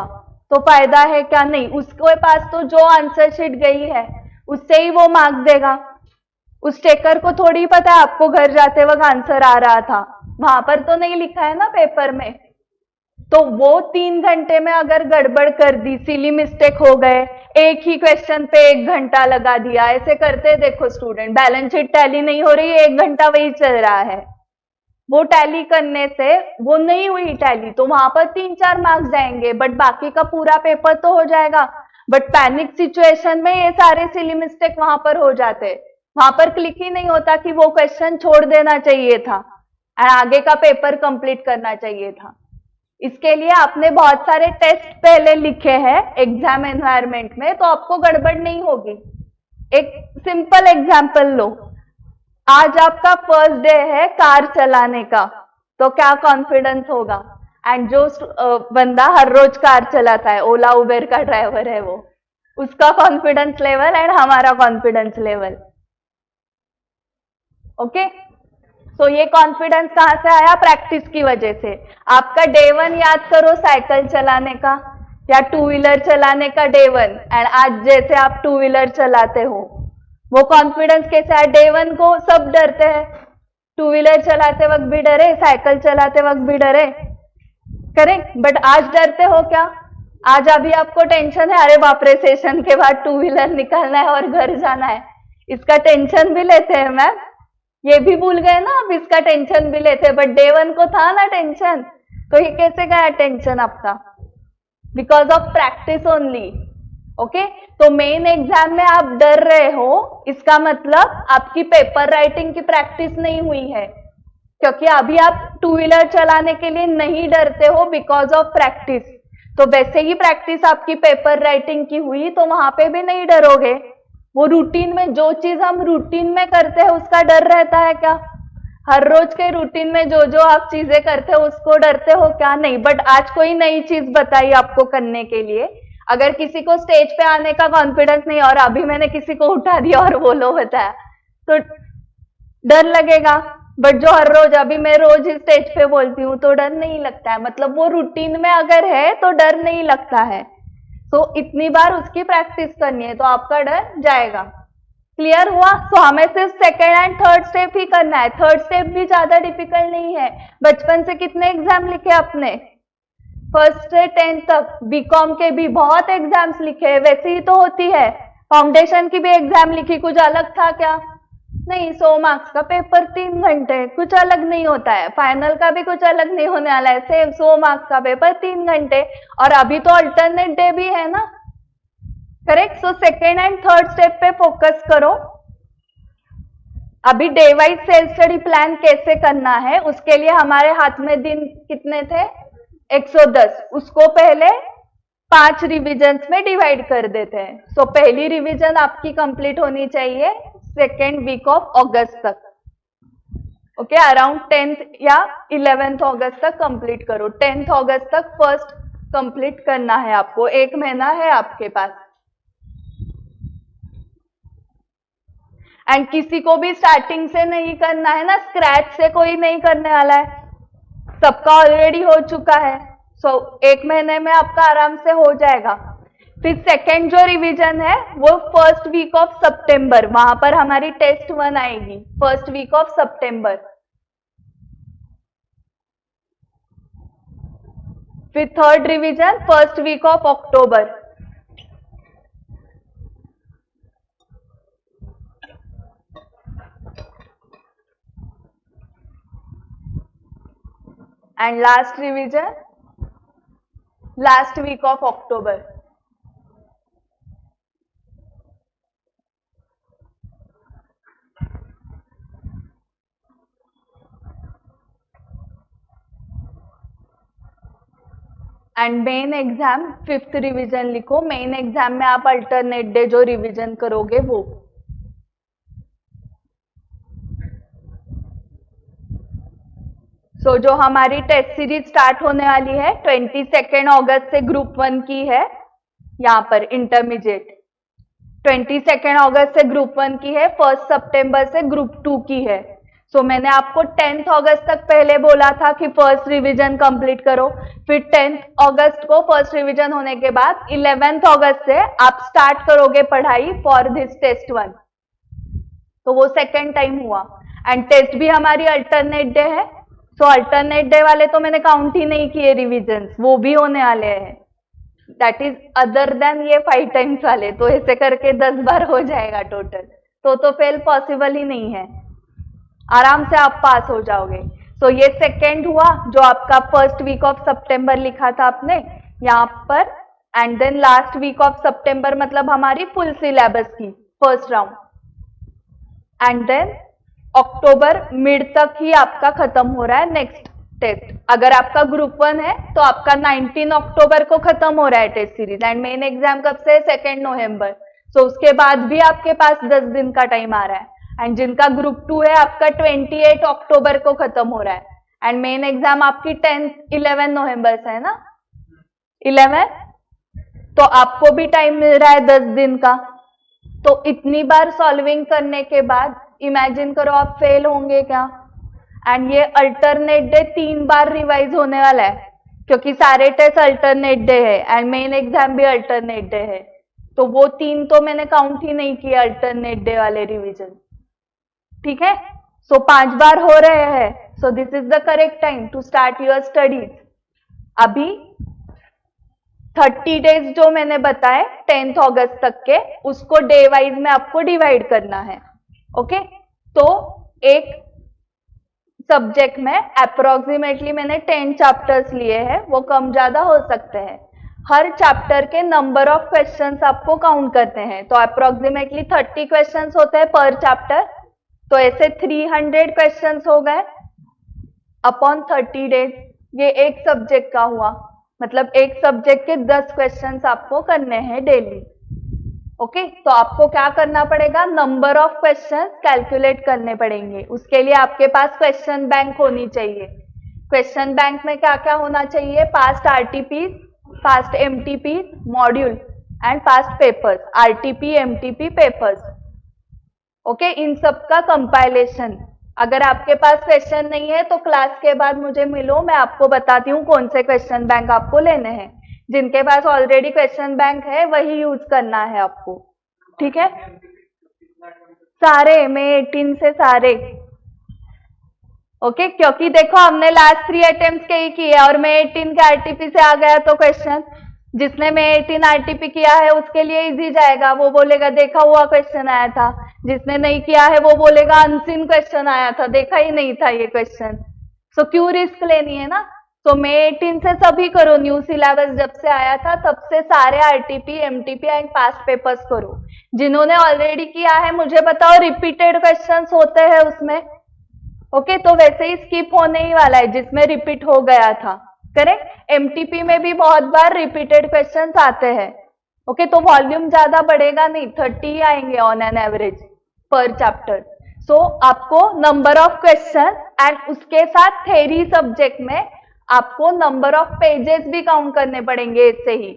तो फायदा है क्या? नहीं। उसके पास तो जो आंसर शीट गई है उससे ही वो मार्क्स देगा। उस टेकर को थोड़ी पता है आपको घर जाते वक्त आंसर आ रहा था, वहां पर तो नहीं लिखा है ना पेपर में। तो वो 3 घंटे में अगर गड़बड़ कर दी, सिली मिस्टेक हो गए, एक ही क्वेश्चन पे 1 घंटा लगा दिया, ऐसे करते देखो स्टूडेंट, बैलेंस शीट टैली नहीं हो रही, 1 घंटा वही चल रहा है, वो टैली करने से वो नहीं हुई टैली तो वहां पर 3-4 मार्क्स जाएंगे बट बाकी का पूरा पेपर तो हो जाएगा। बट पैनिक सिचुएशन में ये सारे सिली मिस्टेक वहां पर हो जाते, वहां पर क्लिक ही नहीं होता कि वो क्वेश्चन छोड़ देना चाहिए था और आगे का पेपर कंप्लीट करना चाहिए था। इसके लिए आपने बहुत सारे टेस्ट पहले लिखे हैं एग्जाम एनवायरनमेंट में तो आपको गड़बड़ नहीं होगी। एक सिंपल एग्जाम्पल लो, आज आपका फर्स्ट डे है कार चलाने का, तो क्या कॉन्फिडेंस होगा? एंड जो बंदा हर रोज कार चलाता है, ओला उबेर का ड्राइवर है वो, उसका कॉन्फिडेंस लेवल एंड हमारा कॉन्फिडेंस लेवल। ओके, तो ये कॉन्फिडेंस कहां से आया? प्रैक्टिस की वजह से। आपका डे 1 याद करो साइकिल चलाने का या 2 व्हीलर चलाने का डे 1, एंड आज जैसे आप 2 व्हीलर चलाते हो, वो कॉन्फिडेंस कैसा है? डे 1 को सब डरते हैं, 2 व्हीलर चलाते वक्त भी डरे, साइकिल चलाते वक्त भी डरे, करेक्ट? बट आज डरते हो क्या? आज अभी आपको टेंशन है, अरे बाप रे सेशन के बाद 2 व्हीलर निकालना है और घर जाना है, इसका टेंशन भी लेते हैं मैम, ये भी भूल गए ना, अब इसका टेंशन भी लेते, बट डे 1 को था ना टेंशन, तो ये कैसे गया टेंशन आपका? Because of practice only. Okay, तो मेन एग्जाम में आप डर रहे हो, इसका मतलब आपकी पेपर राइटिंग की प्रैक्टिस नहीं हुई है, क्योंकि अभी आप 2 व्हीलर चलाने के लिए नहीं डरते हो बिकॉज ऑफ प्रैक्टिस। तो वैसे ही प्रैक्टिस आपकी पेपर राइटिंग की हुई तो वहां पे भी नहीं डरोगे। वो रूटीन में जो चीज हम रूटीन में करते हैं उसका डर रहता है क्या? हर रोज के रूटीन में जो जो आप चीजें करते हो उसको डरते हो क्या? नहीं। बट आज कोई नई चीज बताई आपको करने के लिए, अगर किसी को स्टेज पे आने का कॉन्फिडेंस नहीं और अभी मैंने किसी को उठा दिया और बोलो बताया तो डर लगेगा। बट जो हर रोज, अभी मैं रोज ही स्टेज पे बोलती हूँ तो डर नहीं लगता है, मतलब वो रूटीन में अगर है तो डर नहीं लगता है। तो इतनी बार उसकी प्रैक्टिस करनी है तो आपका डर जाएगा। क्लियर हुआ? तो हमें सिर्फ सेकेंड एंड थर्ड स्टेप ही करना है, थर्ड स्टेप भी ज्यादा डिफिकल्ट नहीं है। बचपन से कितने एग्जाम लिखे अपने? फर्स्ट से 10th तक बीकॉम के भी बहुत एग्जाम्स लिखे, वैसे ही तो होती है। फाउंडेशन की भी एग्जाम लिखी, कुछ अलग था क्या? नहीं। 100 मार्क्स का पेपर 3 घंटे, कुछ अलग नहीं होता है। फाइनल का भी कुछ अलग नहीं होने वाला है, सेम 100 मार्क्स का पेपर 3 घंटे, और अभी तो अल्टरनेट डे भी है ना, correct? So second and third step पे फोकस करो। अभी day wise self study plan कैसे करना है, उसके लिए हमारे हाथ में दिन कितने थे? 110। उसको पहले 5 रिविजन्स में डिवाइड कर देते हैं। सो पहली रिविजन आपकी कंप्लीट होनी चाहिए सेकेंड वीक ऑफ अगस्त तक। ओके, अराउंड 10th या 11th अगस्त तक कंप्लीट करो। 10th अगस्त तक फर्स्ट कंप्लीट करना है आपको, 1 महीना है आपके पास। एंड किसी को भी स्टार्टिंग से नहीं करना है ना, स्क्रैच से कोई नहीं करने वाला है। सबका ऑलरेडी हो चुका है, सो 1 महीने में आपका आराम से हो जाएगा। फिर सेकेंड जो रिवीजन है वो फर्स्ट वीक ऑफ सितंबर, वहां पर हमारी टेस्ट 1 आएगी, फर्स्ट वीक ऑफ सितंबर। फिर third revision first week of October. And last revision last week of October. And main exam 5th revision लिखो। मेन एग्जाम में आप अल्टरनेट डे जो रिवीजन करोगे वो। सो जो हमारी टेस्ट सीरीज स्टार्ट होने वाली है 22 अगस्त से ग्रुप 1 की है, यहाँ पर इंटरमीडिएट 22 अगस्त से ग्रुप 1 की है, 1 सितंबर से ग्रुप 2 की है। सो मैंने आपको 10 अगस्त तक पहले बोला था कि फर्स्ट रिवीजन कंप्लीट करो, फिर 10 अगस्त को फर्स्ट रिवीजन होने के बाद 11 अगस्त से आप स्टार्ट करोगे पढ़ाई फॉर दिस टेस्ट 1। तो वो सेकेंड टाइम हुआ। एंड टेस्ट भी हमारी अल्टरनेट डे है, सो अल्टरनेट डे वाले तो मैंने काउंट ही नहीं किए रिविजन्स, वो भी होने वाले हैं, दैट इज अदर देन ये 5 टाइम्स वाले। तो ऐसे करके 10 बार हो जाएगा टोटल, तो फेल पॉसिबल ही नहीं है, आराम से आप पास हो जाओगे। तो ये सेकेंड हुआ जो आपका फर्स्ट वीक ऑफ सितंबर लिखा था आपने यहाँ पर, and then last week of September मतलब हमारी फुल सिलेबस की first round, and then October mid तक ही आपका खत्म हो रहा है नेक्स्ट टेस्ट। अगर आपका ग्रुप 1 है तो आपका 19 अक्टूबर को खत्म हो रहा है test series, and main exam कब से? 2 नवंबर। सो उसके बाद भी आपके पास 10 दिन का टाइम आ रहा है। एंड जिनका ग्रुप 2 है आपका 28 अक्टूबर को खत्म हो रहा है, एंड मेन एग्जाम आपकी 11 नवंबर से है ना, 11, तो आपको भी टाइम मिल रहा है 10 दिन का। तो इतनी बार सॉल्विंग करने के बाद इमेजिन करो आप फेल होंगे क्या। एंड ये अल्टरनेट डे 3 बार रिवाइज होने वाला है, क्योंकि सारे टेस्ट अल्टरनेट डे है एंड मेन एग्जाम भी अल्टरनेट डे है, तो वो 3 तो मैंने काउंट ही नहीं किया अल्टरनेट डे वाले रिवीजन, ठीक है। सो 5 बार हो रहे हैं, so this is the correct time to start your studies. अभी 30 डेज जो मैंने बताए 10 अगस्त तक के, उसको डे वाइज में आपको डिवाइड करना है, ओके। तो एक सब्जेक्ट में अप्रोक्सीमेटली मैंने 10 चैप्टर्स लिए हैं, वो कम ज्यादा हो सकते हैं। हर चैप्टर के नंबर ऑफ क्वेश्चंस आपको काउंट करते हैं, तो अप्रोक्सीमेटली 30 क्वेश्चंस होते हैं पर चैप्टर, तो ऐसे 300 क्वेश्चंस हो गए अपॉन 30 डेज। ये एक सब्जेक्ट का हुआ, मतलब एक सब्जेक्ट के 10 क्वेश्चंस आपको करने हैं डेली, ओके। तो आपको क्या करना पड़ेगा? नंबर ऑफ क्वेश्चंस कैलकुलेट करने पड़ेंगे। उसके लिए आपके पास क्वेश्चन बैंक होनी चाहिए। क्वेश्चन बैंक में क्या क्या होना चाहिए? Past RTPs, past MTP, module and past papers, RTP, MTP, papers, okay. इन सब का कंपाइलेशन। अगर आपके पास क्वेश्चन नहीं है तो क्लास के बाद मुझे मिलो, मैं आपको बताती हूँ कौन से क्वेश्चन बैंक आपको लेने हैं। जिनके पास ऑलरेडी क्वेश्चन बैंक है वही यूज करना है आपको, ठीक है। सारे May 18 से सारे, ओके। क्योंकि देखो हमने लास्ट 3 अटेम्प्ट के ही किए और May 18 के आरटीपी से आ गया, तो क्वेश्चन जिसने May 18 आरटीपी किया है उसके लिए इजी जाएगा, वो बोलेगा देखा हुआ क्वेश्चन आया था। जिसने नहीं किया है वो बोलेगा अनसीन क्वेश्चन आया था, देखा ही नहीं था ये क्वेश्चन। सो क्यों रिस्क लेनी है ना। तो May 18 से सभी करो, न्यू सिलेबस जब से आया था तब से सारे RTP, MTP and past papers करो। जिन्होंने ऑलरेडी किया है मुझे बताओ रिपीटेड क्वेश्चंस होते हैं उसमें, ओके। तो वैसे ही स्किप होने ही वाला है जिसमें रिपीट हो गया था, करेक्ट। एमटीपी में भी बहुत बार रिपीटेड क्वेश्चंस आते हैं, ओके। तो वॉल्यूम ज्यादा बढ़ेगा नहीं, 30 ही आएंगे ऑन एन एवरेज पर चैप्टर। सो आपको नंबर ऑफ क्वेश्चन एंड उसके साथ थ्योरी सब्जेक्ट में आपको नंबर ऑफ पेजेस भी काउंट करने पड़ेंगे। इससे ही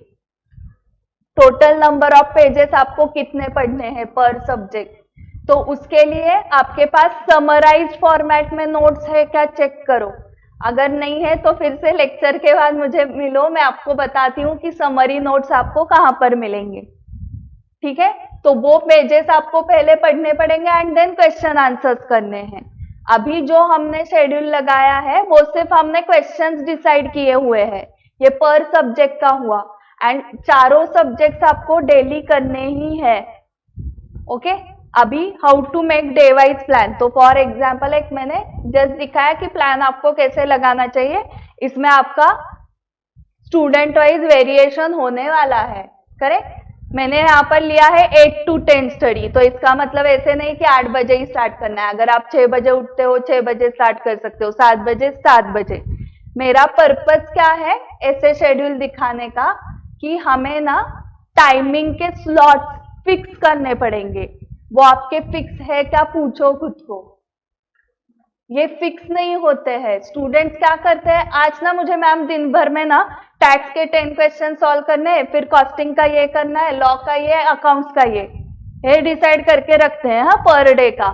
टोटल नंबर ऑफ पेजेस आपको कितने पढ़ने हैं पर सब्जेक्ट। तो उसके लिए आपके पास समराइज फॉर्मेट में नोट्स है क्या, चेक करो। अगर नहीं है तो फिर से लेक्चर के बाद मुझे मिलो, मैं आपको बताती हूँ कि समरी नोट्स आपको कहाँ पर मिलेंगे। ठीक है, तो वो पेजेस आपको पहले पढ़ने पड़ेंगे एंड देन क्वेश्चन आंसर्स करने हैं। अभी जो हमने शेड्यूल लगाया है वो सिर्फ हमने क्वेश्चंस डिसाइड किए हुए हैं, ये पर सब्जेक्ट का हुआ, एंड चारों सब्जेक्ट्स आपको डेली करने ही है। ओके, अभी how to make day wise plan, तो फॉर एग्जाम्पल एक मैंने जस्ट दिखाया कि प्लान आपको कैसे लगाना चाहिए। इसमें आपका स्टूडेंट वाइज वेरिएशन होने वाला है, करेक्ट। मैंने यहाँ पर लिया है 8 to 10 स्टडी, तो इसका मतलब ऐसे नहीं कि 8 बजे ही स्टार्ट करना है। अगर आप 6 बजे उठते हो 6 बजे स्टार्ट कर सकते हो, 7 बजे 7 बजे। मेरा पर्पस क्या है ऐसे शेड्यूल दिखाने का कि हमें ना टाइमिंग के स्लॉट्स फिक्स करने पड़ेंगे। वो आपके फिक्स है क्या, पूछो खुद को, ये फिक्स नहीं होते हैं। स्टूडेंट्स क्या करते हैं, आज ना मुझे मैम दिन भर में ना टैक्स के 10 क्वेश्चन सॉल्व करने हैं, फिर कॉस्टिंग का ये करना है, लॉ का ये, अकाउंट्स का ये डिसाइड करके रखते हैं हाँ पर डे का।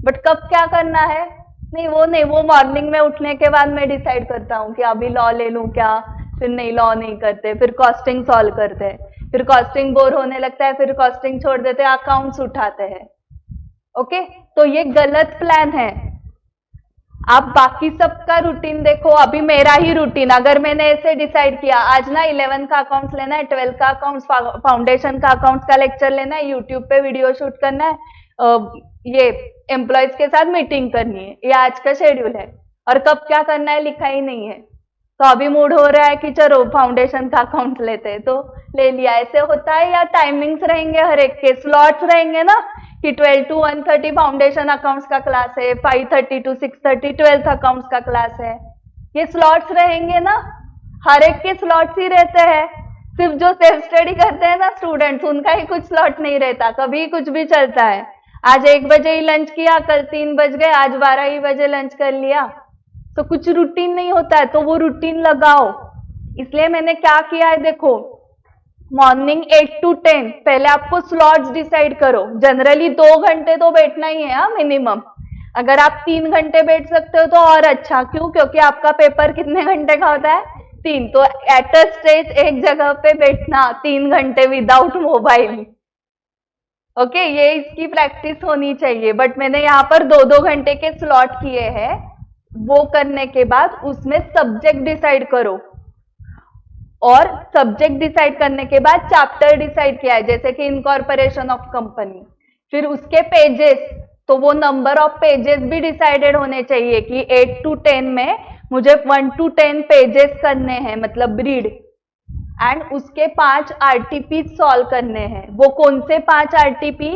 बट कब क्या करना है, नहीं वो मॉर्निंग में उठने के बाद मैं डिसाइड करता हूँ कि अभी लॉ ले लूं क्या, फिर नहीं लॉ नहीं करते, फिर कॉस्टिंग सॉल्व करते हैं, फिर कॉस्टिंग बोर होने लगता है, फिर कॉस्टिंग छोड़ देते हैं, अकाउंट्स उठाते हैं। ओके, तो ये गलत प्लान है। आप बाकी सबका रूटीन देखो, अभी मेरा ही रूटीन, अगर मैंने ऐसे डिसाइड किया आज ना 11 का अकाउंट्स लेना है, 12 का अकाउंट्स, फाउंडेशन का अकाउंट्स का लेक्चर लेना है, यूट्यूब पे वीडियो शूट करना है, ये एम्प्लॉयज के साथ मीटिंग करनी है, ये आज का शेड्यूल है, और कब क्या करना है लिखा ही नहीं है। तो अभी मूड हो रहा है कि चलो फाउंडेशन का अकाउंट लेते हैं, तो ले लिया, ऐसे होता है। या टाइमिंग्स रहेंगे, हर एक के स्लॉट्स रहेंगे ना कि 12 to 1:30 फाउंडेशन अकाउंट्स का क्लास है, 5:30 to 6:30 12th अकाउंट्स का क्लास है, ये स्लॉट्स रहेंगे ना, हर एक के स्लॉट्स ही रहते हैं। सिर्फ जो सेल्फ स्टडी करते हैं ना स्टूडेंट्स, उनका ही कुछ स्लॉट नहीं रहता, कभी कुछ भी चलता है। आज 1 बजे ही लंच किया, कल 3 बज गए, आज 12 ही बजे लंच कर लिया, तो कुछ रूटीन नहीं होता है। तो वो रूटीन लगाओ, इसलिए मैंने क्या किया है देखो, मॉर्निंग 8 to 10 पहले आपको स्लॉट्स डिसाइड करो। जनरली 2 घंटे तो बैठना ही है मिनिमम, अगर आप 3 घंटे बैठ सकते हो तो और अच्छा, क्यों, क्योंकि आपका पेपर कितने घंटे का होता है, 3, तो एट अ स्ट्रेच एक जगह पे बैठना 3 घंटे विदाउट मोबाइल। ओके, ये इसकी प्रैक्टिस होनी चाहिए। बट मैंने यहाँ पर 2-2 घंटे के स्लॉट किए हैं। वो करने के बाद उसमें सब्जेक्ट डिसाइड करो, और सब्जेक्ट डिसाइड करने के बाद चैप्टर डिसाइड किया है, जैसे कि इनकॉर्पोरेशन ऑफ कंपनी। फिर उसके पेजेस, तो वो नंबर ऑफ पेजेस भी डिसाइडेड होने चाहिए कि 8 to 10 में मुझे 1 to 10 पेजेस करने हैं, मतलब रीड, एंड उसके 5 आरटीपी सॉल्व करने हैं। वो कौन से 5 आरटीपी,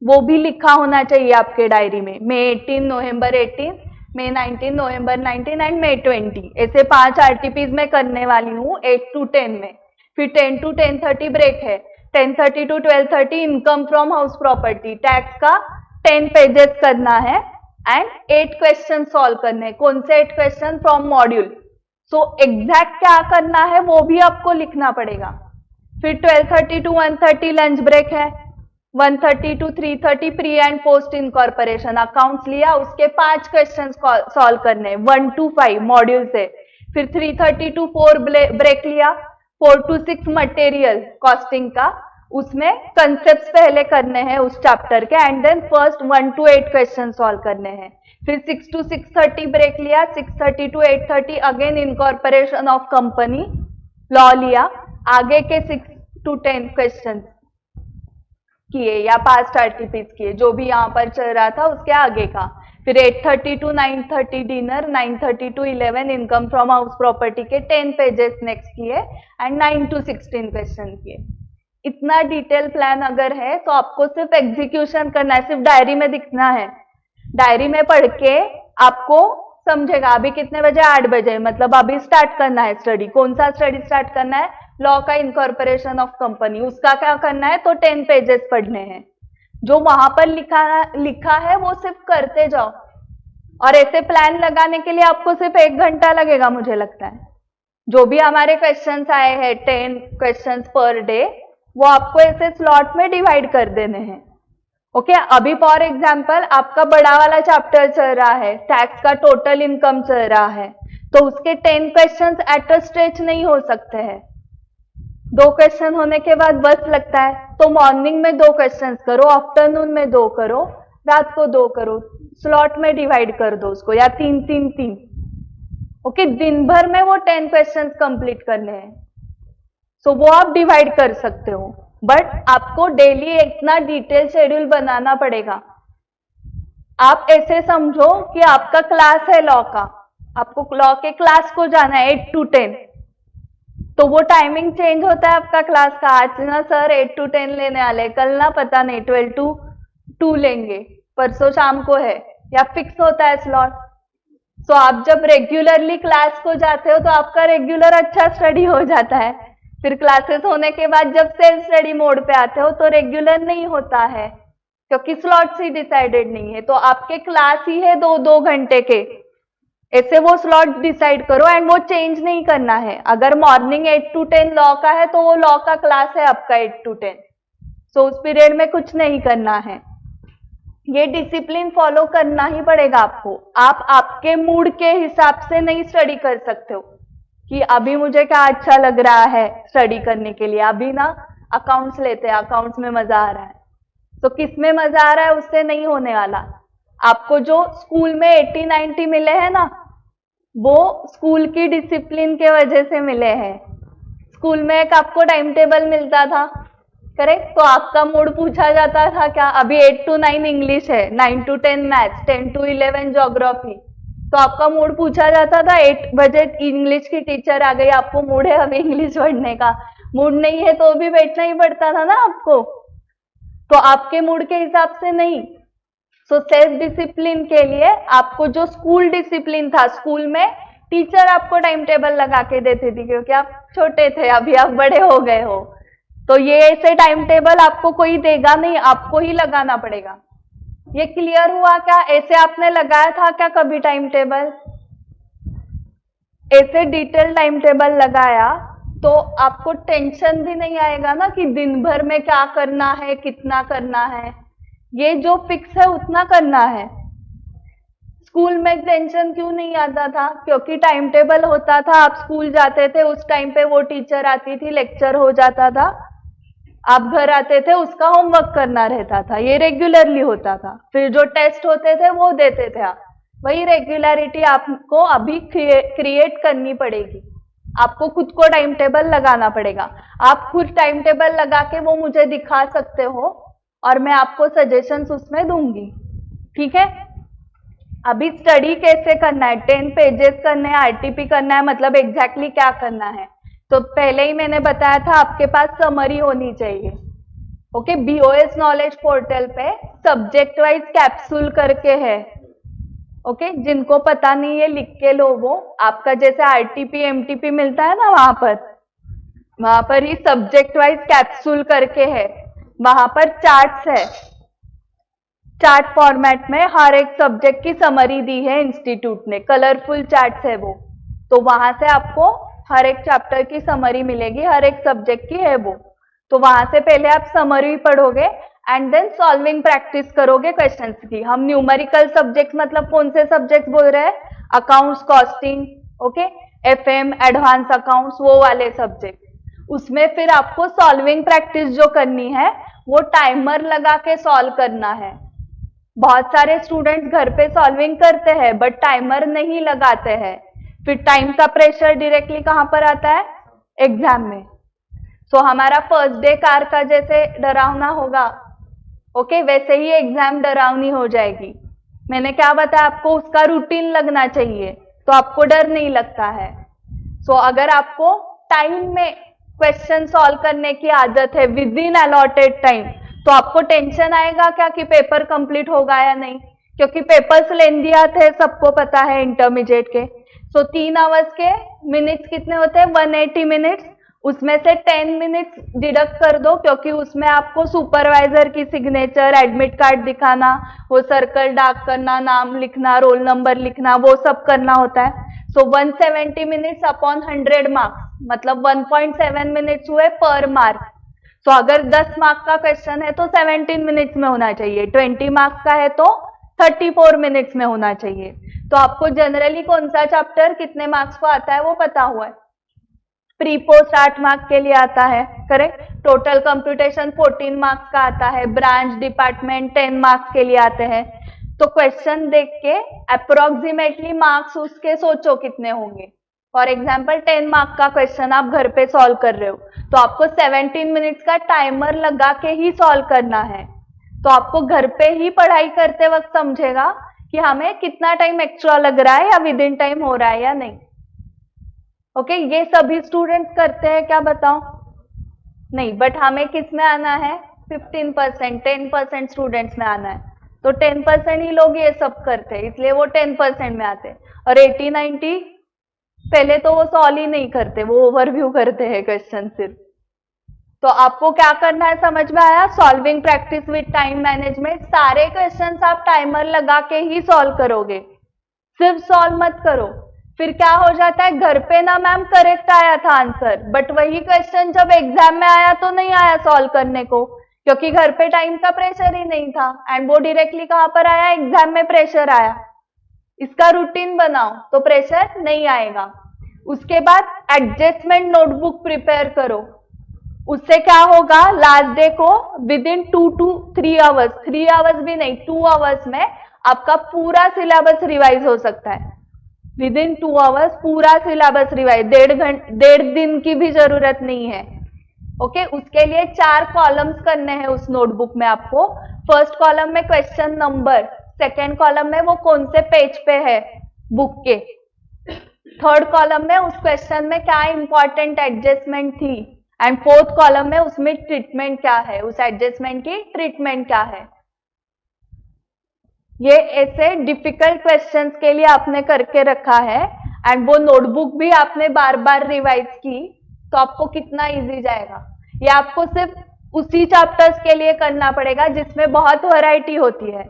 वो भी लिखा होना चाहिए आपके डायरी में। May 18, November 18, May 19, November 19 and May 20, ऐसे 5 आरटीपीज में करने वाली हूँ 8 to 10 में। फिर 10 to 10:30 ब्रेक है, 10:30 to 12:30 income from house property, tax का 10 पेजेस करना है, एंड 8 क्वेश्चन सॉल्व करने। कौन से 8 question, from module. So exact क्या करना है वो भी आपको लिखना पड़ेगा। फिर 12:30 to 1:30 लंच ब्रेक है, 1:30 to 3:30 pre and post incorporation accounts लिया, उसके 5 क्वेश्चन सॉल्व करने 1 to 5 मॉड्यूल से। फिर 3:30 to 4 ब्रेक लिया, 4 to 6 मटेरियल कॉस्टिंग का, उसमें कंसेप्ट्स पहले करने हैं उस चैप्टर के, and then first 1 to 8 question solve करने हैं। फिर 6 to 6:30 ब्रेक लिया, 6:30 to 8:30 again incorporation of company law लिया, आगे के 6 to 10 क्वेश्चन किए या पास्ट आरटीपीज किए, जो भी यहाँ पर चल रहा था उसके आगे का। फिर 8:30 to 9:30 dinner, 9:30 to 11 income from house property के 10 पेजेस नेक्स्ट किए, एंड 9 to 16 क्वेश्चन किए। इतना डिटेल प्लान अगर है तो आपको सिर्फ एग्जीक्यूशन करना है, सिर्फ डायरी में दिखना है। डायरी में पढ़ के आपको समझेगा अभी कितने बजे, 8 बजे, मतलब अभी स्टार्ट करना है स्टडी। कौन सा स्टडी स्टार्ट करना है, लॉ का इनकॉर्पोरेशन ऑफ कंपनी, उसका क्या करना है, तो 10 पेजेस पढ़ने हैं। जो वहां पर लिखा है वो सिर्फ करते जाओ, और ऐसे प्लान लगाने के लिए आपको सिर्फ 1 घंटा लगेगा मुझे लगता है। जो भी हमारे क्वेश्चंस आए हैं 10 क्वेश्चंस पर डे, वो आपको ऐसे स्लॉट में डिवाइड कर देने हैं। ओके, अभी फॉर एग्जाम्पल आपका बड़ा वाला चैप्टर चल रहा है, टैक्स का टोटल इनकम चल रहा है, तो उसके 10 क्वेश्चंस एट अ स्ट्रेच नहीं हो सकते हैं। 2 क्वेश्चन होने के बाद बस लगता है, तो मॉर्निंग में 2 क्वेश्चंस करो, आफ्टरनून में 2 करो, रात को 2 करो, स्लॉट में डिवाइड कर दो उसको, या 3-3-3। ओके, दिन भर में वो 10 क्वेश्चंस कंप्लीट करने हैं, सो वो आप डिवाइड कर सकते हो। बट आपको डेली इतना डिटेल शेड्यूल बनाना पड़ेगा। आप ऐसे समझो कि आपका क्लास है लॉ का, आपको लॉ के क्लास को जाना है 8 to 10, तो वो टाइमिंग चेंज होता है आपका क्लास का। आज ना सर 8 to 10 लेने वाले, कल ना पता नहीं 12 to 2 लेंगे, परसों शाम को है, या फिक्स होता है स्लॉट। सो आप जब रेगुलरली क्लास को जाते हो तो आपका रेगुलर अच्छा स्टडी हो जाता है। फिर क्लासेस होने के बाद जब सेल्फ स्टडी मोड पे आते हो तो रेगुलर नहीं होता है, क्योंकि स्लॉट्स ही डिसाइडेड नहीं है। तो आपके क्लास ही है 2-2 घंटे के, ऐसे वो स्लॉट डिसाइड करो, एंड वो चेंज नहीं करना है। अगर मॉर्निंग 8 to 10 लॉ का है तो वो लॉ का क्लास है आपका 8 to 10, सो उस पीरियड में कुछ नहीं करना है। ये डिसिप्लिन फॉलो करना ही पड़ेगा आपको। आप आपके मूड के हिसाब से नहीं स्टडी कर सकते हो कि अभी मुझे क्या अच्छा लग रहा है स्टडी करने के लिए। अभी ना अकाउंट्स लेते हैं, अकाउंट्स में मजा आ रहा है, तो किस में मजा आ रहा है उससे नहीं होने वाला। आपको जो स्कूल में 80-90 मिले हैं ना, वो स्कूल की डिसिप्लिन के वजह से मिले हैं। स्कूल में एक आपको टाइम टेबल मिलता था, करेक्ट, तो आपका मूड पूछा जाता था क्या, अभी 8 to 9 इंग्लिश है, 9 to 10 मैथ्स, 10 to 11 ज्योग्राफी, तो आपका मूड पूछा जाता था। 8 बजे इंग्लिश की टीचर आ गई, आपको मूड है अभी इंग्लिश पढ़ने का, मूड नहीं है तो भी बैठना ही पड़ता था ना आपको। तो आपके मूड के हिसाब से नहीं। सो सेल्फ डिसिप्लिन के लिए आपको जो स्कूल डिसिप्लिन था, स्कूल में टीचर आपको टाइम टेबल लगा के देती थी, क्योंकि आप छोटे थे, अभी आप बड़े हो गए हो, तो ये ऐसे टाइम टेबल आपको कोई देगा नहीं, आपको ही लगाना पड़ेगा। ये क्लियर हुआ क्या? ऐसे आपने लगाया था क्या कभी टाइम टेबल? ऐसे डिटेल टाइम टेबल लगाया तो आपको टेंशन भी नहीं आएगा ना कि दिन भर में क्या करना है, कितना करना है। ये जो फिक्स है उतना करना है। स्कूल में टेंशन क्यों नहीं आता था? क्योंकि टाइम टेबल होता था, आप स्कूल जाते थे, उस टाइम पे वो टीचर आती थी, लेक्चर हो जाता था, आप घर आते थे, उसका होमवर्क करना रहता था, ये रेगुलरली होता था। फिर जो टेस्ट होते थे वो देते थे आप। वही रेगुलरिटी आपको अभी क्रिएट करनी पड़ेगी। आपको खुद को टाइम टेबल लगाना पड़ेगा। आप खुद टाइम टेबल लगा के वो मुझे दिखा सकते हो और मैं आपको सजेशंस उसमें दूंगी, ठीक है? अभी स्टडी कैसे करना है, 10 पेजेस करने हैं, आरटीपी करना है, मतलब एग्जैक्टली क्या करना है। तो पहले ही मैंने बताया था आपके पास समरी होनी चाहिए। ओके, बीओएस नॉलेज पोर्टल पे सब्जेक्ट वाइज कैप्सूल करके है। ओके, जिनको पता नहीं है लिख के लो, वो आपका जैसे आरटीपी एमटीपी मिलता है ना, वहां पर ही सब्जेक्ट वाइज कैप्सूल करके है। वहां पर चार्ट्स है, चार्ट फॉर्मेट में हर एक सब्जेक्ट की समरी दी है इंस्टीट्यूट ने, कलरफुल चार्ट्स है वो। तो वहां से आपको हर एक चैप्टर की समरी मिलेगी, हर एक सब्जेक्ट की है वो। तो वहां से पहले आप समरी पढ़ोगे एंड देन सॉल्विंग प्रैक्टिस करोगे क्वेश्चंस की। हम न्यूमेरिकल सब्जेक्ट मतलब कौन से सब्जेक्ट बोल रहे हैं? Accounts, costing, okay, FM, advance accounts, वो वाले सब्जेक्ट। उसमें फिर आपको सॉल्विंग प्रैक्टिस जो करनी है वो टाइमर लगा के सॉल्व करना है। बहुत सारे स्टूडेंट्स घर पे सॉल्विंग करते हैं बट टाइमर नहीं लगाते हैं। फिर टाइम का प्रेशर डायरेक्टली कहां पर आता है? एग्जाम में। सो हमारा फर्स्ट डे कार का जैसे डरावना होगा, ओके, वैसे ही एग्जाम डरावनी हो जाएगी। मैंने क्या बताया आपको? उसका रूटीन लगना चाहिए तो आपको डर नहीं लगता है। सो अगर आपको टाइम में क्वेश्चन सॉल्व करने की आदत है विद इन अलॉटेड टाइम, तो आपको टेंशन आएगा क्या कि पेपर कंप्लीट होगा या नहीं? क्योंकि पेपर्स लेंदी आते हैं, सबको पता है इंटरमीडिएट के। सो 3 आवर्स के मिनट्स कितने होते हैं? 180 मिनट्स। उसमें से 10 मिनट्स डिडक्ट कर दो, क्योंकि उसमें आपको सुपरवाइजर की सिग्नेचर, एडमिट कार्ड दिखाना, वो सर्कल डार्क करना, नाम लिखना, रोल नंबर लिखना, वो सब करना होता है। सो 170 मिनट्स अपॉन 100 मार्क्स, मतलब 1.7 मिनट्स हुए पर मार्क। तो अगर 10 मार्क का क्वेश्चन है तो 17 मिनट्स में होना चाहिए, 20 मार्क्स का है तो 34 मिनट्स में होना चाहिए। तो आपको जनरली कौन सा चैप्टर कितने मार्क्स को आता है वो पता हुआ है। प्री पोस्ट 8 मार्क्स के लिए आता है, करेक्ट। टोटल कंप्यूटेशन 14 मार्क्स का आता है, ब्रांच डिपार्टमेंट 10 मार्क्स के लिए आते हैं। तो क्वेश्चन देख के अप्रोक्सीमेटली मार्क्स उसके सोचो कितने होंगे। फॉर एग्जाम्पल 10 मार्क्स का क्वेश्चन आप घर पे सॉल्व कर रहे हो, तो आपको 17 मिनट्स का टाइमर लगा के ही सॉल्व करना है। तो आपको घर पे ही पढ़ाई करते वक्त समझेगा कि हमें कितना टाइम एक्स्ट्रा लग रहा है या विद इन टाइम हो रहा है या नहीं। ओके, ये सभी स्टूडेंट्स करते हैं क्या बताओ? नहीं, बट हमें किस में आना है? 15%, 10% स्टूडेंट्स में आना है। तो 10% ही लोग ये सब करते हैं, इसलिए वो 10% में आते हैं। और 80-90 पहले तो वो सॉल्व ही नहीं करते, वो ओवरव्यू करते हैं क्वेश्चन सिर्फ। तो आपको क्या करना है समझ में आया? Solving practice with time management. सारे क्वेश्चंस आप टाइमर लगा के ही सॉल्व करोगे, सिर्फ सॉल्व मत करो। फिर क्या हो जाता है, घर पे ना मैम करेक्ट आया था आंसर, बट वही क्वेश्चन जब एग्जाम में आया तो नहीं आया सॉल्व करने को, क्योंकि घर पे टाइम का प्रेशर ही नहीं था। एंड वो डायरेक्टली कहां पर आया? एग्जाम में प्रेशर आया। इसका रूटीन बनाओ तो प्रेशर नहीं आएगा। उसके बाद एडजस्टमेंट नोटबुक प्रिपेयर करो। उससे क्या होगा, लास्ट डे को with in 2 to 3 hours, 3 hours भी नहीं 2 आवर्स में आपका पूरा सिलेबस रिवाइज हो सकता है। विद इन 2 आवर्स पूरा सिलेबस रिवाइज, 1.5 दिन की भी जरूरत नहीं है। ओके, उसके लिए 4 कॉलम्स करने हैं उस नोटबुक में आपको। फर्स्ट कॉलम में क्वेश्चन नंबर, सेकेंड कॉलम में वो कौन से पेज पे है बुक के, थर्ड कॉलम में उस क्वेश्चन में क्या इंपॉर्टेंट एडजस्टमेंट थी, एंड फोर्थ कॉलम में उसमें ट्रीटमेंट क्या है, उस एडजस्टमेंट की ट्रीटमेंट क्या है। ये ऐसे डिफिकल्ट क्वेश्चंस के लिए आपने करके रखा है, एंड वो नोटबुक भी आपने बार बार रिवाइज की, तो आपको कितना इजी जाएगा। ये आपको सिर्फ उसी चैप्टर्स के लिए करना पड़ेगा जिसमें बहुत वैरायटी होती है।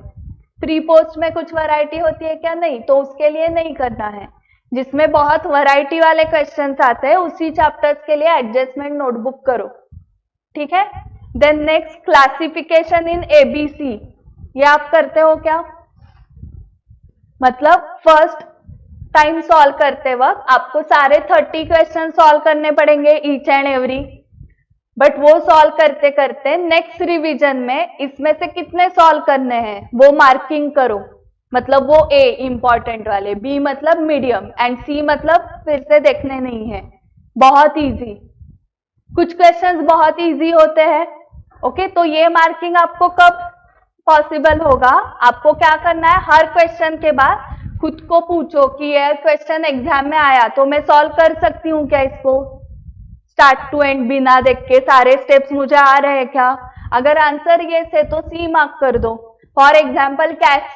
प्री पोस्ट में कुछ वैरायटी होती है क्या? नहीं, तो उसके लिए नहीं करना है। जिसमें बहुत वैरायटी वाले क्वेश्चंस आते हैं उसी चैप्टर्स के लिए एडजस्टमेंट नोटबुक करो, ठीक है। Then next, classification in ABC. ये आप करते हो क्या? मतलब फर्स्ट टाइम सॉल्व करते वक्त आपको सारे 30 क्वेश्चन सॉल्व करने पड़ेंगे ईच एंड एवरी, बट वो सॉल्व करते करते नेक्स्ट रिवीजन में इसमें से कितने सॉल्व करने हैं वो मार्किंग करो। मतलब वो ए इंपॉर्टेंट वाले, बी मतलब मीडियम, एंड सी मतलब फिर से देखने नहीं है। बहुत इजी, कुछ क्वेश्चंस बहुत इजी होते हैं। ओके, तो ये मार्किंग आपको कब पॉसिबल होगा? आपको क्या करना है, हर क्वेश्चन के बाद खुद को पूछो कि यह क्वेश्चन एग्जाम में आया तो मैं सॉल्व कर सकती हूँ क्या इसको, स्टार्ट टू एंड बिना देख के सारे स्टेप्स मुझे आ रहे हैं क्या। अगर आंसर ये से तो सी मार्क कर दो। For example cash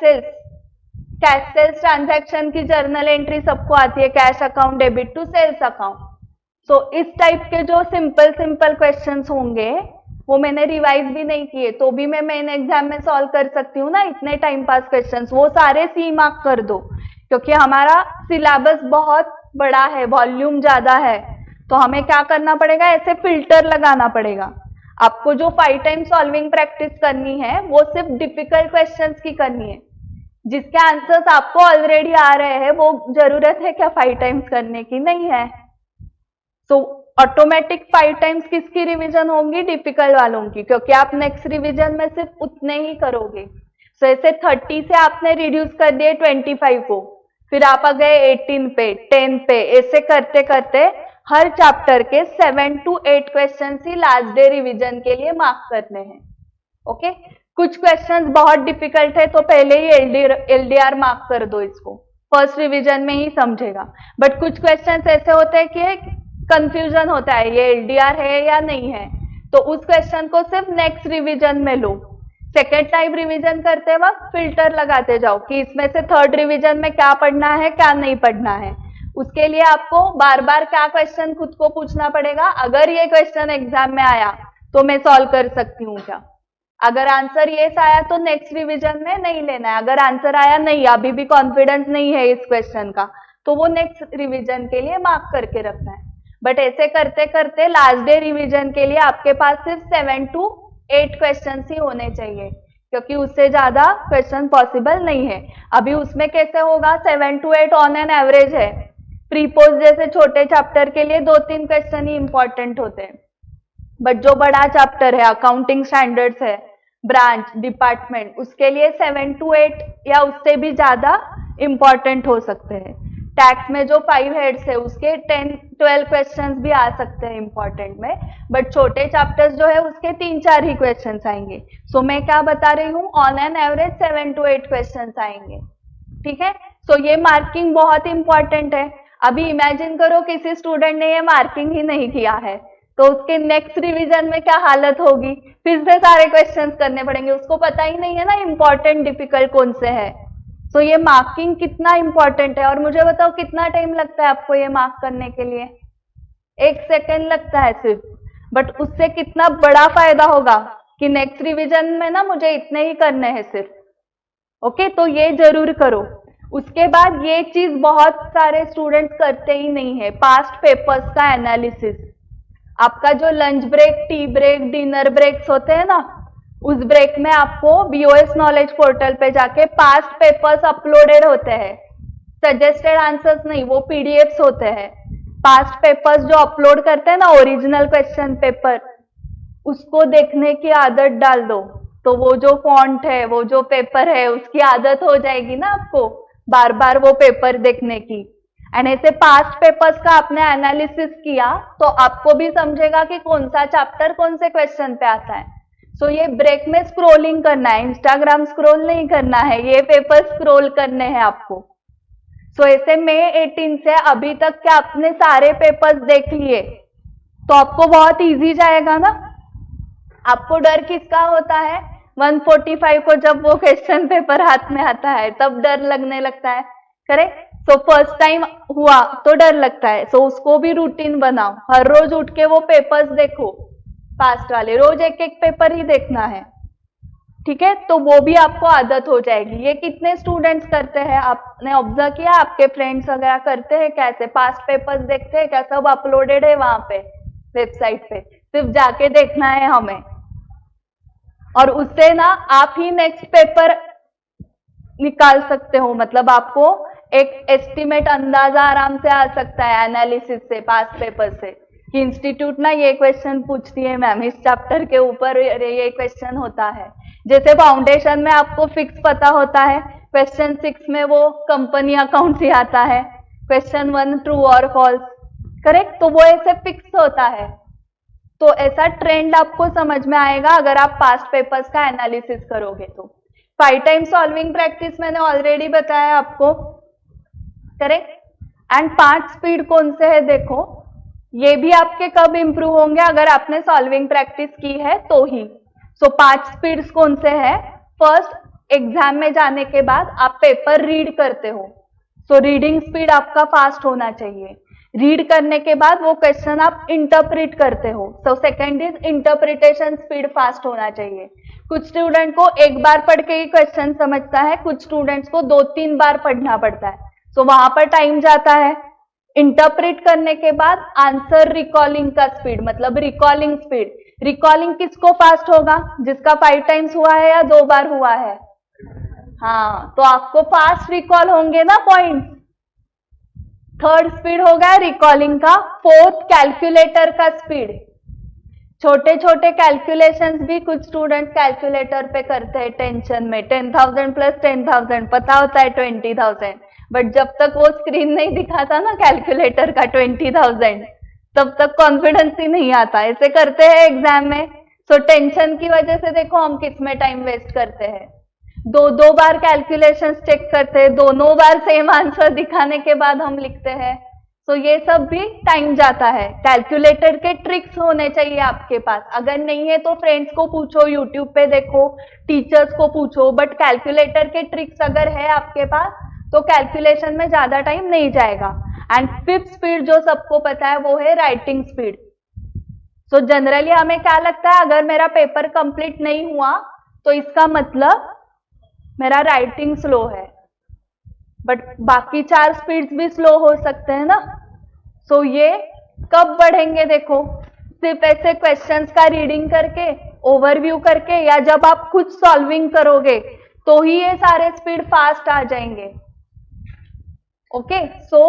sales transaction की जर्नल एंट्री सबको आती है, cash account debit to sales account. तो इस टाइप के जो सिंपल क्वेश्चंस होंगे वो मैंने रिवाइज भी नहीं किए तो भी मैं मेन एग्जाम में सॉल्व कर सकती हूँ ना, इतने टाइम पास क्वेश्चंस, वो सारे सी मार्क कर दो। क्योंकि हमारा सिलेबस बहुत बड़ा है, वॉल्यूम ज्यादा है, तो हमें क्या करना पड़ेगा, ऐसे फिल्टर लगाना पड़ेगा। आपको जो 5 टाइम सॉल्विंग प्रैक्टिस करनी है वो सिर्फ डिफिकल्ट क्वेश्चंस की करनी है। जिसके आंसर्स आपको ऑलरेडी आ रहे हैं वो जरूरत है क्या 5 टाइम्स करने की? नहीं है। तो ऑटोमेटिक 5 टाइम्स किसकी रिवीजन होंगी? डिफिकल्ट वालों की, क्योंकि आप नेक्स्ट रिवीजन में सिर्फ उतने ही करोगे। तो ऐसे 30 से आपने रिड्यूस कर दिए 25 को, फिर आप आ गए 18 पे, 10 पे, ऐसे करते करते हर चैप्टर के 7 to 8 question he last day revision के लिए मार्क करने हैं। ओके, कुछ क्वेश्चंस बहुत डिफिकल्ट है तो पहले ही एलडीआर मार्क कर दो, इसको फर्स्ट रिवीजन में ही समझेगा। बट कुछ क्वेश्चंस ऐसे होते हैं कि कंफ्यूजन होता है ये एलडीआर है या नहीं है, तो उस क्वेश्चन को सिर्फ नेक्स्ट रिवीजन में लो। सेकेंड टाइम रिवीजन करते वक्त फिल्टर लगाते जाओ कि इसमें से थर्ड रिवीजन में क्या पढ़ना है क्या नहीं पढ़ना है। उसके लिए आपको बार बार क्या क्वेश्चन खुद को पूछना पड़ेगा, अगर ये क्वेश्चन एग्जाम में आया तो मैं सॉल्व कर सकती हूँ क्या। अगर आंसर ये आया तो नेक्स्ट रिवीजन में नहीं लेना है, अगर आंसर आया नहीं, अभी भी कॉन्फिडेंस नहीं है इस क्वेश्चन का, तो वो नेक्स्ट रिवीजन के लिए मार्क करके रखना है। बट ऐसे करते करते लास्ट डे रिवीजन के लिए आपके पास सिर्फ 7 to 8 क्वेश्चन ही होने चाहिए। क्योंकि उससे ज्यादा क्वेश्चन पॉसिबल नहीं है। अभी उसमें कैसे होगा, 7 to 8 ऑन एन एवरेज है। प्रीपोज जैसे छोटे चैप्टर के लिए 2-3 क्वेश्चन ही इंपॉर्टेंट होते हैं, बट जो बड़ा चैप्टर है, अकाउंटिंग स्टैंडर्ड्स है, ब्रांच, डिपार्टमेंट, उसके लिए 7 to 8 या उससे भी ज्यादा इंपॉर्टेंट हो सकते हैं। टैक्स में जो 5 हेड्स है उसके 10-12 क्वेश्चंस भी आ सकते हैं इंपॉर्टेंट में, बट छोटे चैप्टर्स जो है उसके 3-4 ही क्वेश्चंस आएंगे। सो मैं क्या बता रही हूँ, on an average 7 to 8 questions आएंगे, ठीक है। सो ये मार्किंग बहुत इंपॉर्टेंट है। अभी इमेजिन करो किसी स्टूडेंट ने ये मार्किंग ही नहीं किया है, तो उसके नेक्स्ट रिवीजन में क्या हालत होगी, फिर से सारे क्वेश्चंस करने पड़ेंगे, उसको पता ही नहीं है ना इंपॉर्टेंट डिफिकल्ट कौन से है। सो ये मार्किंग कितना इंपॉर्टेंट है। और मुझे बताओ कितना टाइम लगता है आपको ये मार्क करने के लिए, 1 सेकेंड लगता है सिर्फ, बट उससे कितना बड़ा फायदा होगा कि नेक्स्ट रिवीजन में ना मुझे इतने ही करने हैं सिर्फ। ओके, तो ये जरूर करो। उसके बाद ये चीज बहुत सारे स्टूडेंट्स करते ही नहीं है, पास्ट पेपर्स का एनालिसिस। आपका जो lunch break, tea break, dinner breaks होते हैं ना, उस ब्रेक में आपको BOS नॉलेज पोर्टल पे जाके पास्ट पेपर्स अपलोडेड होते हैं, सजेस्टेड आंसर्स नहीं, वो PDFs होते हैं। पास्ट पेपर्स जो अपलोड करते हैं ना, ओरिजिनल क्वेश्चन पेपर, उसको देखने की आदत डाल दो, तो वो जो फॉन्ट है, वो जो पेपर है, उसकी आदत हो जाएगी ना आपको बार बार वो पेपर देखने की। एंड ऐसे पास्ट पेपर्स का आपने एनालिसिस किया तो आपको भी समझेगा कि कौन सा चैप्टर कौन से क्वेश्चन पे आता है। सो ये ब्रेक में स्क्रोलिंग करना है, इंस्टाग्राम स्क्रोल नहीं करना है, ये पेपर स्क्रोल करने हैं आपको। सो ऐसे मई 18 से अभी तक के आपने सारे पेपर्स देख लिए तो आपको बहुत इजी जाएगा ना। आपको डर किसका होता है, 145 को जब वो क्वेश्चन पेपर हाथ में आता है तब डर लगने लगता है, करेक्ट। सो फर्स्ट टाइम हुआ तो डर लगता है, सो उसको भी रूटीन बनाओ, हर रोज उठ के वो पेपर्स देखो, पास्ट वाले रोज एक एक पेपर ही देखना है, ठीक है। तो वो भी आपको आदत हो जाएगी। ये कितने स्टूडेंट्स करते हैं, आपने ऑब्जर्व किया, आपके फ्रेंड्स वगैरह करते हैं कैसे पास्ट पेपर्स देखते हैं क्या, सब अपलोडेड है वहां पे वेबसाइट पे, सिर्फ जाके देखना है हमें। और उससे ना आप ही नेक्स्ट पेपर निकाल सकते हो, मतलब आपको एक एस्टिमेट, अंदाजा आराम से आ सकता है एनालिसिस से, पास्ट पेपर से, कि इंस्टीट्यूट ना ये क्वेश्चन पूछती है मैम इस चैप्टर के ऊपर ये क्वेश्चन होता है। जैसे फाउंडेशन में आपको फिक्स पता होता है, क्वेश्चन 6 में वो कंपनी अकाउंट ही आता है, क्वेश्चन 1 ट्रू और फॉल्स, करेक्ट। तो वो ऐसे फिक्स होता है, तो ऐसा ट्रेंड आपको समझ में आएगा अगर आप पास्ट पेपर्स का एनालिसिस करोगे तो। 5 टाइम्स सॉल्विंग प्रैक्टिस मैंने ऑलरेडी बताया आपको, करेक्ट। एंड 5 स्पीड कौन से है देखो, ये भी आपके कब इंप्रूव होंगे, अगर आपने सॉल्विंग प्रैक्टिस की है तो ही। सो 5 स्पीड्स कौन से है, फर्स्ट एग्जाम में जाने के बाद आप पेपर रीड करते हो, सो रीडिंग स्पीड आपका फास्ट होना चाहिए। रीड करने के बाद वो क्वेश्चन आप इंटरप्रेट करते हो, so second is interpretation speed fast होना चाहिए। कुछ स्टूडेंट को एक बार पढ़ के ही क्वेश्चन समझता है, कुछ स्टूडेंट्स को 2-3 बार पढ़ना पड़ता है, सो वहां पर टाइम जाता है। इंटरप्रेट करने के बाद आंसर रिकॉलिंग का स्पीड, मतलब रिकॉलिंग स्पीड, रिकॉलिंग किसको फास्ट होगा, जिसका 5 टाइम्स हुआ है या 2 बार हुआ है, हाँ, तो आपको फास्ट रिकॉल होंगे ना पॉइंट्स। थर्ड स्पीड होगा रिकॉलिंग का। फोर्थ कैलकुलेटर का स्पीड, छोटे छोटे कैलकुलेशंस भी कुछ स्टूडेंट्स कैलकुलेटर पे करते हैं टेंशन में, 10,000 + 10,000 पता होता है 20,000, बट जब तक वो स्क्रीन नहीं दिखाता ना कैलकुलेटर का 20,000 तब तक कॉन्फिडेंस ही नहीं आता। ऐसे करते हैं एग्जाम में, सो टेंशन की वजह से देखो हम किस में टाइम वेस्ट करते हैं, 2 बार कैलकुलेशंस चेक करते हैं, दोनों बार सेम आंसर दिखाने के बाद हम लिखते हैं, तो ये सब भी टाइम जाता है। कैलकुलेटर के ट्रिक्स होने चाहिए आपके पास, अगर नहीं है तो फ्रेंड्स को पूछो, यूट्यूब पे देखो, टीचर्स को पूछो, बट कैलकुलेटर के ट्रिक्स अगर है आपके पास तो कैलकुलेशन में ज्यादा टाइम नहीं जाएगा। एंड फिफ्थ स्पीड जो सबको पता है वो है राइटिंग स्पीड। सो जनरली हमें क्या लगता है, अगर मेरा पेपर कंप्लीट नहीं हुआ तो इसका मतलब मेरा राइटिंग स्लो है, बट बाकी 4 स्पीड्स भी स्लो हो सकते हैं ना। सो ये कब बढ़ेंगे देखो, सिर्फ ऐसे क्वेश्चंस का रीडिंग करके ओवरव्यू करके या जब आप खुद सॉल्विंग करोगे तो ही ये सारे स्पीड फास्ट आ जाएंगे। ओके, सो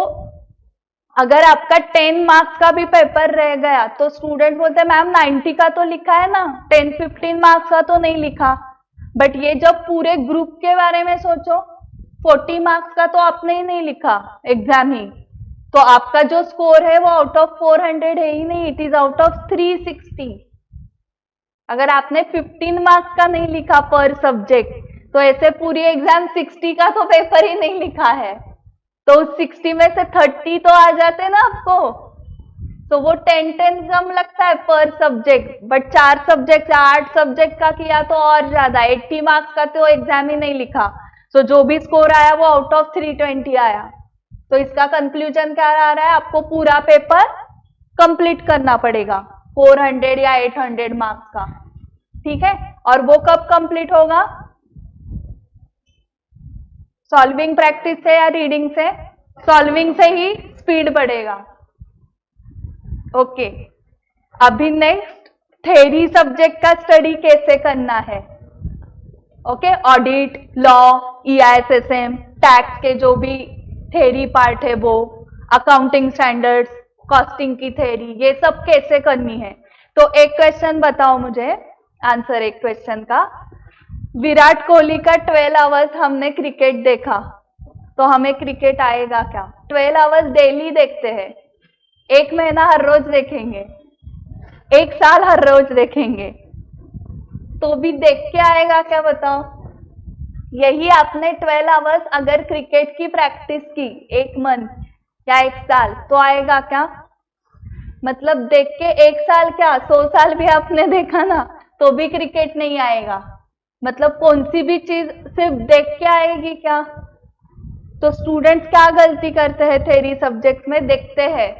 अगर आपका 10 मार्क्स का भी पेपर रह गया तो स्टूडेंट बोलते हैं मैम 90 का तो लिखा है ना, 10-15 मार्क्स का तो नहीं लिखा। बट ये जब पूरे ग्रुप के बारे में सोचो, 40 मार्क्स का तो आपने ही नहीं लिखा एग्जाम ही, तो आपका जो स्कोर है वो आउट ऑफ 400 है ही नहीं, इट इज आउट ऑफ 360। अगर आपने 15 मार्क्स का नहीं लिखा पर सब्जेक्ट तो ऐसे पूरी एग्जाम 60 का तो पेपर ही नहीं लिखा है, तो 60 में से 30 तो आ जाते ना आपको, तो वो 10 कम लगता है पर सब्जेक्ट। बट 4 सब्जेक्ट 8 सब्जेक्ट का किया तो और ज्यादा, 80 मार्क्स का तो एग्जाम ही नहीं लिखा, तो जो भी स्कोर आया वो आउट ऑफ 320 आया। तो इसका कंक्लूजन क्या आ रहा है, आपको पूरा पेपर कंप्लीट करना पड़ेगा 400 या 800 मार्क्स का, ठीक है। और वो कब कंप्लीट होगा, सॉल्विंग प्रैक्टिस से या रीडिंग से? सॉल्विंग से ही स्पीड बढ़ेगा। ओके, अभी नेक्स्ट थ्योरी सब्जेक्ट का स्टडी कैसे करना है। Okay, audit, law, EISSM, tax के जो भी थ्योरी पार्ट है वो, अकाउंटिंग स्टैंडर्ड्स, कॉस्टिंग की थ्योरी, ये सब कैसे करनी है। तो एक क्वेश्चन बताओ मुझे, आंसर एक क्वेश्चन का। विराट कोहली का 12 आवर्स हमने क्रिकेट देखा, तो हमें क्रिकेट आएगा क्या? 12 आवर्स डेली देखते हैं, 1 महीना हर रोज देखेंगे, 1 साल हर रोज देखेंगे, तो भी देख के आएगा क्या बताओ? यही आपने 12 आवर्स अगर क्रिकेट की प्रैक्टिस की 1 मंथ या 1 साल तो आएगा क्या? मतलब देख के 1 साल क्या 100 साल भी आपने देखा ना तो भी क्रिकेट नहीं आएगा। मतलब कौन सी भी चीज सिर्फ देख के आएगी क्या? तो स्टूडेंट्स क्या गलती करते हैं थ्योरी सब्जेक्ट में? देखते हैं,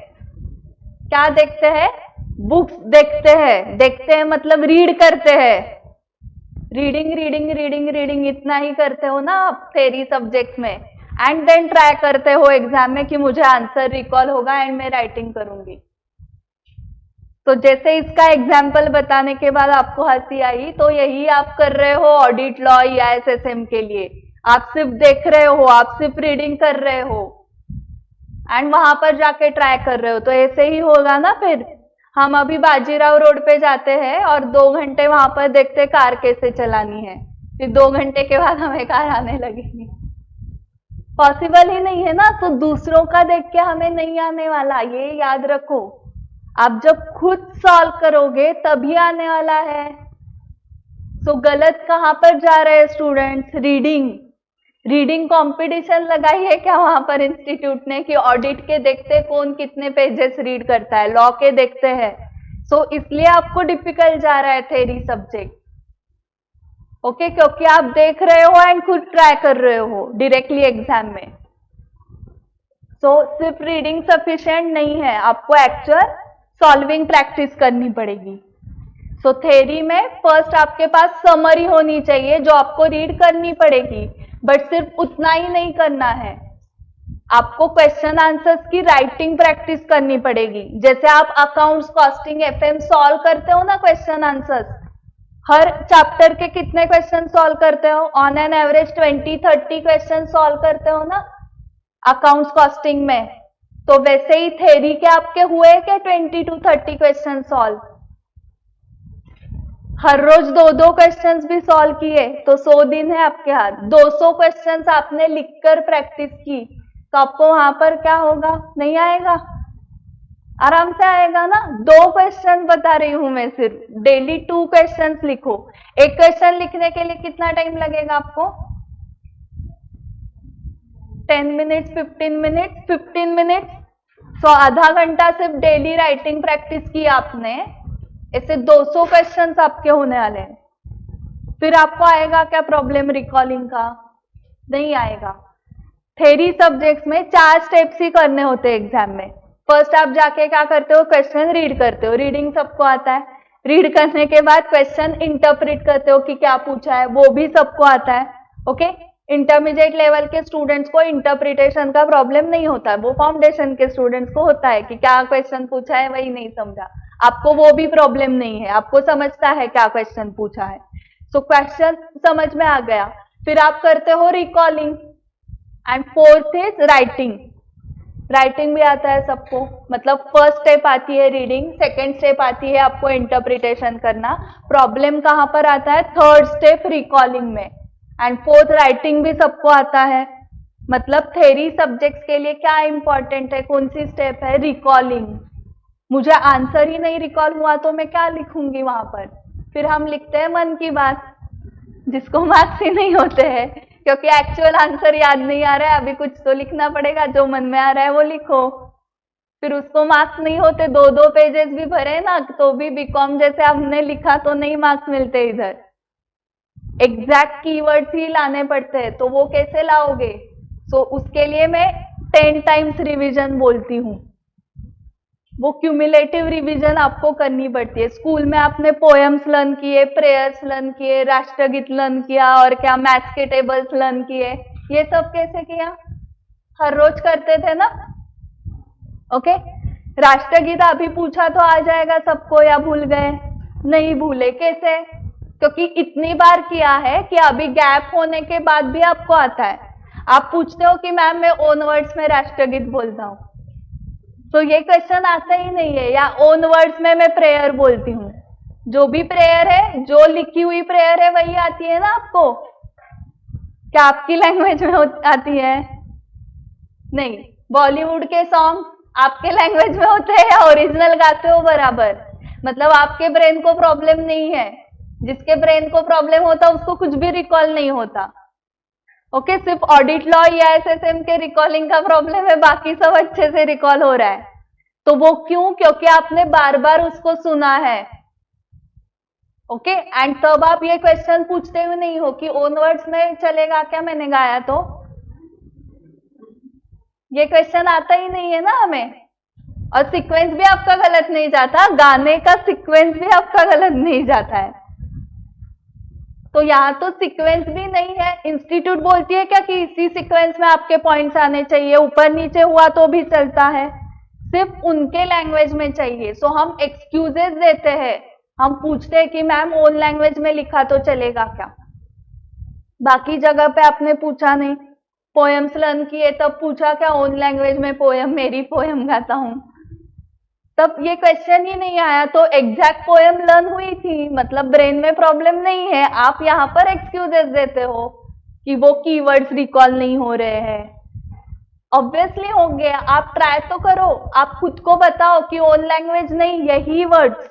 क्या देखते हैं? बुक्स देखते हैं, देखते हैं मतलब रीड करते हैं, रीडिंग रीडिंग रीडिंग रीडिंग इतना ही करते हो ना आप थ्योरी सब्जेक्ट में, एंड देन ट्राई करते हो एग्जाम में कि मुझे आंसर रिकॉल होगा एंड मैं राइटिंग करूंगी। तो जैसे इसका एग्जाम्पल बताने के बाद आपको हंसी आई, तो यही आप कर रहे हो ऑडिट, लॉ, EISSM के लिए। आप सिर्फ देख रहे हो, आप सिर्फ रीडिंग कर रहे हो एंड वहां पर जाके ट्राई कर रहे हो, तो ऐसे ही होगा ना। फिर हम अभी बाजीराव रोड पे जाते हैं और 2 घंटे वहां पर देखते कार कैसे चलानी है, फिर 2 घंटे के बाद हमें कार आने लगेगी, पॉसिबल ही नहीं है ना। तो दूसरों का देख के हमें नहीं आने वाला, ये याद रखो। आप जब खुद सॉल्व करोगे तभी आने वाला है। तो गलत कहां पर जा रहे हैं स्टूडेंट्स? रीडिंग कंपटीशन लगाई है क्या वहां पर इंस्टीट्यूट ने कि ऑडिट के देखते कौन कितने पेजेस रीड करता है, लॉ के देखते हैं। सो इसलिए आपको डिफिकल्ट जा रहा है थ्योरी सब्जेक्ट। ओके, क्योंकि आप देख रहे हो एंड खुद ट्राई कर रहे हो डायरेक्टली एग्जाम में। सो सिर्फ रीडिंग सफिशिएंट नहीं है, आपको एक्चुअल सॉल्विंग प्रैक्टिस करनी पड़ेगी। सो थ्योरी में फर्स्ट आपके पास समरी होनी चाहिए जो आपको रीड करनी पड़ेगी, बट सिर्फ उतना ही नहीं करना है, आपको क्वेश्चन आंसर्स की राइटिंग प्रैक्टिस करनी पड़ेगी। जैसे आप अकाउंट्स, कॉस्टिंग, FM सॉल्व करते हो ना क्वेश्चन आंसर्स, हर चैप्टर के कितने क्वेश्चन सॉल्व करते हो? On an average 20-30 question solve करते हो ना अकाउंट्स, कॉस्टिंग में। तो वैसे ही थ्योरी के आपके हुए क्या 20-30 क्वेश्चन सॉल्व? हर रोज 2-2 क्वेश्चंस भी सॉल्व किए तो 100 दिन है आपके हाथ, 200 क्वेश्चंस आपने लिखकर प्रैक्टिस की, तो आपको वहां पर क्या होगा? नहीं आएगा? आराम से आएगा ना। 2 क्वेश्चन बता रही हूं मैं, सिर्फ डेली 2 क्वेश्चंस लिखो। एक क्वेश्चन लिखने के लिए कितना टाइम लगेगा आपको? 10 मिनट्स, 15 मिनट्स, 15 मिनट्स। सो आधा घंटा सिर्फ डेली राइटिंग प्रैक्टिस की आपने, ऐसे 200 क्वेश्चंस आपके होने वाले हैं। फिर आपको आएगा क्या प्रॉब्लम रिकॉलिंग का? नहीं आएगा। थ्योरी सब्जेक्ट्स में 4 स्टेप्स ही करने होते हैं एग्जाम में। फर्स्ट आप जाके क्या करते हो? क्वेश्चन रीड करते हो, रीडिंग सबको आता है। रीड करने के बाद क्वेश्चन इंटरप्रेट करते हो कि क्या पूछा है, वो भी सबको आता है। ओके, इंटरमीडिएट लेवल के स्टूडेंट्स को इंटरप्रिटेशन का प्रॉब्लम नहीं होता है, वो फाउंडेशन के स्टूडेंट्स को होता है कि क्या क्वेश्चन पूछा है वही नहीं समझा। आपको वो भी प्रॉब्लम नहीं है, आपको समझता है क्या क्वेश्चन पूछा है। सो क्वेश्चन समझ में आ गया। फिर आप करते हो recalling and fourth is writing. Writing भी आता है सबको, मतलब फर्स्ट स्टेप आती है रीडिंग, सेकेंड स्टेप आती है आपको इंटरप्रिटेशन करना। प्रॉब्लम कहां पर आता है? थर्ड स्टेप रिकॉलिंग में। एंड फोर्थ राइटिंग भी सबको आता है। मतलब थ्योरी सब्जेक्ट्स के लिए क्या इंपॉर्टेंट है, कौन सी स्टेप है? रिकॉलिंग। मुझे आंसर ही नहीं रिकॉल हुआ तो मैं क्या लिखूंगी वहां पर? फिर हम लिखते हैं मन की बात, जिसको मार्क्स ही नहीं होते हैं, क्योंकि एक्चुअल आंसर याद नहीं आ रहा है। अभी कुछ तो लिखना पड़ेगा, जो मन में आ रहा है वो लिखो। फिर उसको मार्क्स नहीं होते, 2-2 पेजेस भी भरे ना तो भी बीकॉम जैसे हमने लिखा तो नहीं मार्क्स मिलते। इधर एग्जैक्ट कीवर्ड्स ही लाने पड़ते हैं, तो वो कैसे लाओगे? सो उसके लिए मैं 10 टाइम्स रिवीजन बोलती हूँ। वो क्यूमुलेटिव रिवीजन आपको करनी पड़ती है। स्कूल में आपने पोएम्स लर्न किए, प्रेयर्स लर्न किए, राष्ट्रगीत लर्न किया, और क्या मैथ्स के टेबल्स लर्न किए। ये सब कैसे किया? हर रोज करते थे ना। ओके, राष्ट्रगीत अभी पूछा तो आ जाएगा सबको, या भूल गए? नहीं भूले। कैसे? क्योंकि इतनी बार किया है कि अभी गैप होने के बाद भी आपको आता है। आप पूछते हो कि मैम मैं ओन वर्ड्स में राष्ट्रगीत बोलता हूँ, तो ये क्वेश्चन आता ही नहीं है। या ओन वर्ड्स में मैं प्रेयर बोलती हूँ, जो भी प्रेयर है, जो लिखी हुई प्रेयर है वही आती है ना आपको। क्या आपकी लैंग्वेज में आती है? नहीं। बॉलीवुड के सॉन्ग आपके लैंग्वेज में होते हैं या ओरिजिनल गाते हो बराबर? मतलब आपके ब्रेन को प्रॉब्लम नहीं है। जिसके ब्रेन को प्रॉब्लम होता उसको कुछ भी रिकॉल नहीं होता। ओके, सिर्फ ऑडिट लॉ या एसएसएम के रिकॉलिंग का प्रॉब्लम है, बाकी सब अच्छे से रिकॉल हो रहा है। तो वो क्यों? क्योंकि आपने बार बार उसको सुना है। ओके, एंड तब आप ये क्वेश्चन पूछते हुए नहीं हो कि ओन वर्ड्स में चलेगा क्या मैंने गाया तो? ये क्वेश्चन आता ही नहीं है ना हमें। और सीक्वेंस भी आपका गलत नहीं जाता, गाने का सीक्वेंस भी आपका गलत नहीं जाता है। तो यहाँ तो सीक्वेंस भी नहीं है। इंस्टीट्यूट बोलती है क्या कि इसी सीक्वेंस में आपके पॉइंट्स आने चाहिए, ऊपर नीचे हुआ तो भी चलता है, सिर्फ उनके लैंग्वेज में चाहिए। सो हम एक्सक्यूजेस देते हैं, हम पूछते हैं कि मैम ओन लैंग्वेज में लिखा तो चलेगा क्या? बाकी जगह पे आपने पूछा नहीं। पोएम्स लर्न किए तब पूछा क्या ओन लैंग्वेज में पोएम, मेरी पोएम गाता हूं, तब ये क्वेश्चन ही नहीं आया। तो एग्जैक्ट पोएम लर्न हुई थी, मतलब ब्रेन में प्रॉब्लम नहीं है। आप यहाँ पर एक्सक्यूजेस देते हो कि वो कीवर्ड्स रिकॉल नहीं हो रहे हैं। ऑब्वियसली होंगे, आप ट्राई तो करो, आप खुद को बताओ कि ओन लैंग्वेज नहीं, यही वर्ड्स।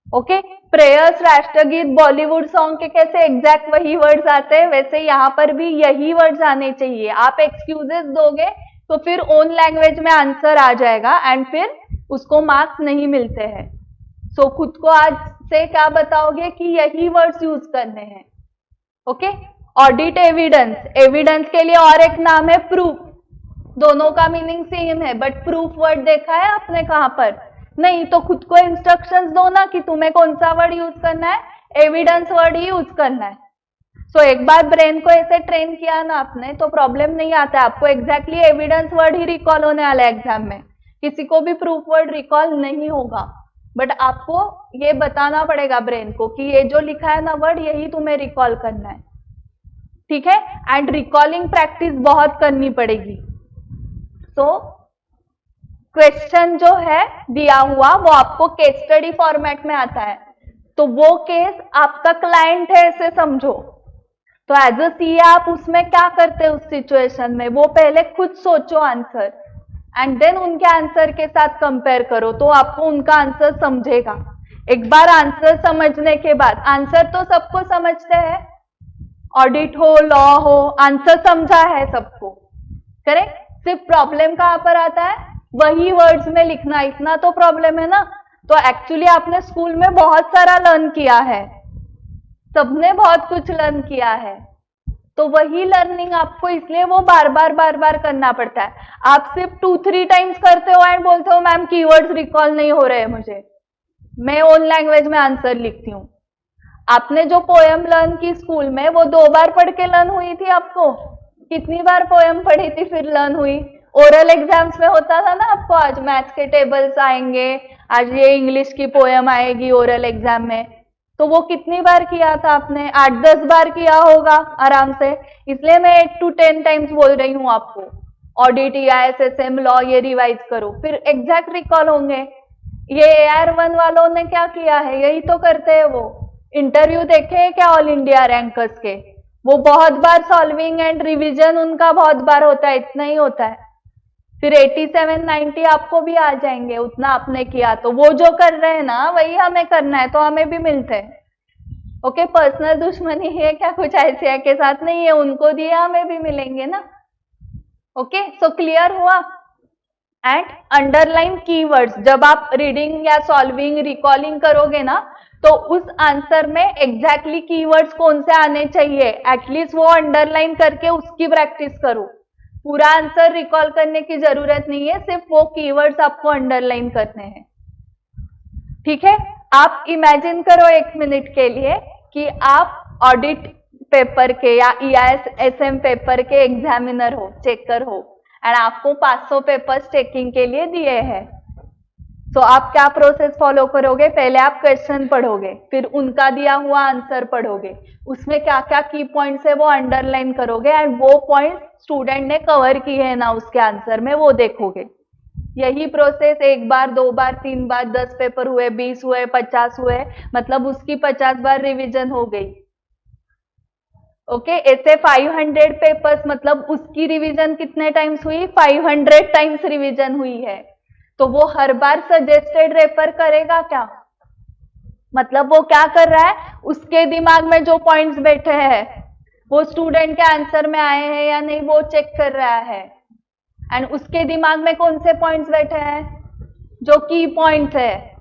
ओके, प्रेयर्स, राष्ट्रगीत, बॉलीवुड सॉन्ग के कैसे एग्जैक्ट वही वर्ड्स आते हैं, वैसे यहाँ पर भी यही वर्ड्स आने चाहिए। आप एक्सक्यूजेस दोगे तो फिर ओन लैंग्वेज में आंसर आ जाएगा एंड फिर उसको मार्क्स नहीं मिलते हैं। सो खुद को आज से क्या बताओगे कि यही वर्ड्स यूज करने हैं। ओके, ऑडिट एविडेंस, एविडेंस के लिए और एक नाम है प्रूफ। दोनों का मीनिंग सेम है, बट प्रूफ वर्ड देखा है आपने कहां पर? नहीं। तो खुद को इंस्ट्रक्शंस दो ना कि तुम्हें कौन सा वर्ड यूज करना है, एविडेंस वर्ड ही यूज करना है। सो एक बार ब्रेन को ऐसे ट्रेन किया ना आपने तो प्रॉब्लम नहीं आता है। आपको एग्जैक्टली एविडेंस वर्ड ही रिकॉल होने वाला है एग्जाम में, किसी को भी प्रूफ वर्ड रिकॉल नहीं होगा। बट आपको ये बताना पड़ेगा ब्रेन को कि ये जो लिखा है ना वर्ड, यही तुम्हें रिकॉल करना है। ठीक है, एंड रिकॉलिंग प्रैक्टिस बहुत करनी पड़ेगी। तो क्वेश्चन जो है दिया हुआ वो आपको केस स्टडी फॉर्मेट में आता है, तो वो केस आपका क्लाइंट है ऐसे समझो। तो एज अ सी आप उसमें क्या करते हो उस सिचुएशन में, वो पहले खुद सोचो आंसर एंड देन उनके आंसर के साथ कंपेयर करो, तो आपको उनका आंसर समझेगा। एक बार आंसर समझने के बाद, आंसर तो सबको समझते हैं, ऑडिट हो, लॉ हो, आंसर समझा है सबको, करेक्ट। सिर्फ प्रॉब्लम कहां पर आता है, वही वर्ड्स में लिखना, इतना तो प्रॉब्लम है ना। तो एक्चुअली आपने स्कूल में बहुत सारा लर्न किया है, सबने बहुत कुछ लर्न किया है, तो वही लर्निंग आपको इसलिए वो बार बार करना पड़ता है। आप सिर्फ 2-3 टाइम्स करते हो एंड बोलते हो मैम कीवर्ड्स रिकॉल नहीं हो रहे मुझे, मैं ओन लैंग्वेज में आंसर लिखती हूँ। आपने जो पोएम लर्न की स्कूल में, वो 2 बार पढ़ के लर्न हुई थी आपको? कितनी बार पोएम पढ़ी थी फिर लर्न हुई? ओरल एग्जाम्स में होता था ना आपको, आज मैथ्स के टेबल्स आएंगे, आज ये इंग्लिश की पोयम आएगी ओरल एग्जाम में, तो वो कितनी बार किया था आपने? 8-10 बार किया होगा आराम से। इसलिए मैं 8 to 10 टाइम्स बोल रही हूँ आपको, ऑडिट, EISSM, लॉ, ये रिवाइज करो, फिर एग्जैक्ट रिकॉल होंगे। ये AR1 वालों ने क्या किया है, यही तो करते हैं वो। इंटरव्यू देखे हैं क्या ऑल इंडिया रैंकर्स के? वो बहुत बार सॉल्विंग एंड रिवीजन उनका बहुत बार होता है, इतना ही होता है। फिर 87-90 आपको भी आ जाएंगे, उतना आपने किया तो। वो जो कर रहे हैं ना वही हमें करना है, तो हमें भी मिलते हैं। ओके, पर्सनल दुश्मनी है क्या कुछ ICI के साथ? नहीं है, उनको दिए हमें भी मिलेंगे ना। ओके, सो क्लियर हुआ? एंड अंडरलाइन कीवर्ड्स, जब आप रीडिंग या सॉल्विंग, रिकॉलिंग करोगे ना, तो उस आंसर में एग्जैक्टली कीवर्ड्स कौन से आने चाहिए, एटलीस्ट वो अंडरलाइन करके उसकी प्रैक्टिस करो। पूरा आंसर रिकॉल करने की जरूरत नहीं है, सिर्फ वो कीवर्ड्स आपको अंडरलाइन करने हैं। ठीक है, आप इमेजिन करो 1 मिनट के लिए कि आप ऑडिट पेपर के या EISSM पेपर के एग्जामिनर हो, चेकर हो, एंड आपको 500 पेपर्स चेकिंग के लिए दिए हैं। तो आप क्या प्रोसेस फॉलो करोगे? पहले आप क्वेश्चन पढ़ोगे, फिर उनका दिया हुआ आंसर पढ़ोगे, उसमें क्या क्या की पॉइंट्स है वो अंडरलाइन करोगे, एंड वो पॉइंट्स स्टूडेंट ने कवर किए हैं ना उसके आंसर में, वो देखोगे। यही प्रोसेस 1 बार, 2 बार, 3 बार, 10 पेपर हुए, 20 हुए, 50 हुए, मतलब उसकी 50 बार रिवीजन हो गई। ओके, ऐसे 500 पेपर्स, मतलब उसकी रिवीजन कितने टाइम्स हुई? 500 टाइम्स रिवीजन हुई है। तो वो हर बार सजेस्टेड रेफर करेगा क्या? मतलब वो क्या कर रहा है, उसके दिमाग में जो पॉइंट्स बैठे हैं वो स्टूडेंट के आंसर में आए हैं या नहीं, वो चेक कर रहा है। एंड उसके दिमाग में कौन से पॉइंट्स बैठे हैं? जो की पॉइंट्स है।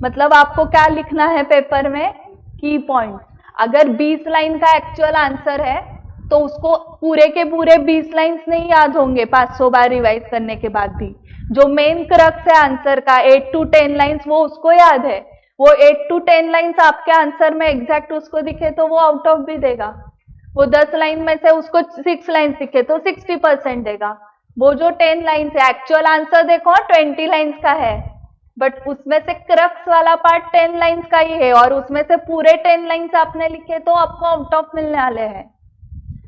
मतलब आपको क्या लिखना है पेपर में? की पॉइंट्स। अगर 20 लाइन का एक्चुअल आंसर है तो उसको पूरे के पूरे 20 लाइंस नहीं याद होंगे 500 बार रिवाइज करने के बाद भी। जो मेन क्रक्स है आंसर का, 8 to 10 लाइंस, वो उसको याद है। वो 8 to 10 लाइंस आपके आंसर में एग्जैक्ट उसको दिखे तो वो आउट ऑफ भी देगा। वो 10 लाइन में से उसको 6 लाइन्स दिखे तो 60% देगा। वो जो 10 लाइन्स है, एक्चुअल आंसर देखो 20 लाइन्स का है, बट उसमें से क्रक्स वाला पार्ट 10 लाइन्स का ही है, और उसमें से पूरे 10 लाइन्स आपने लिखे तो आपको आउट ऑफ मिलने वाले हैं।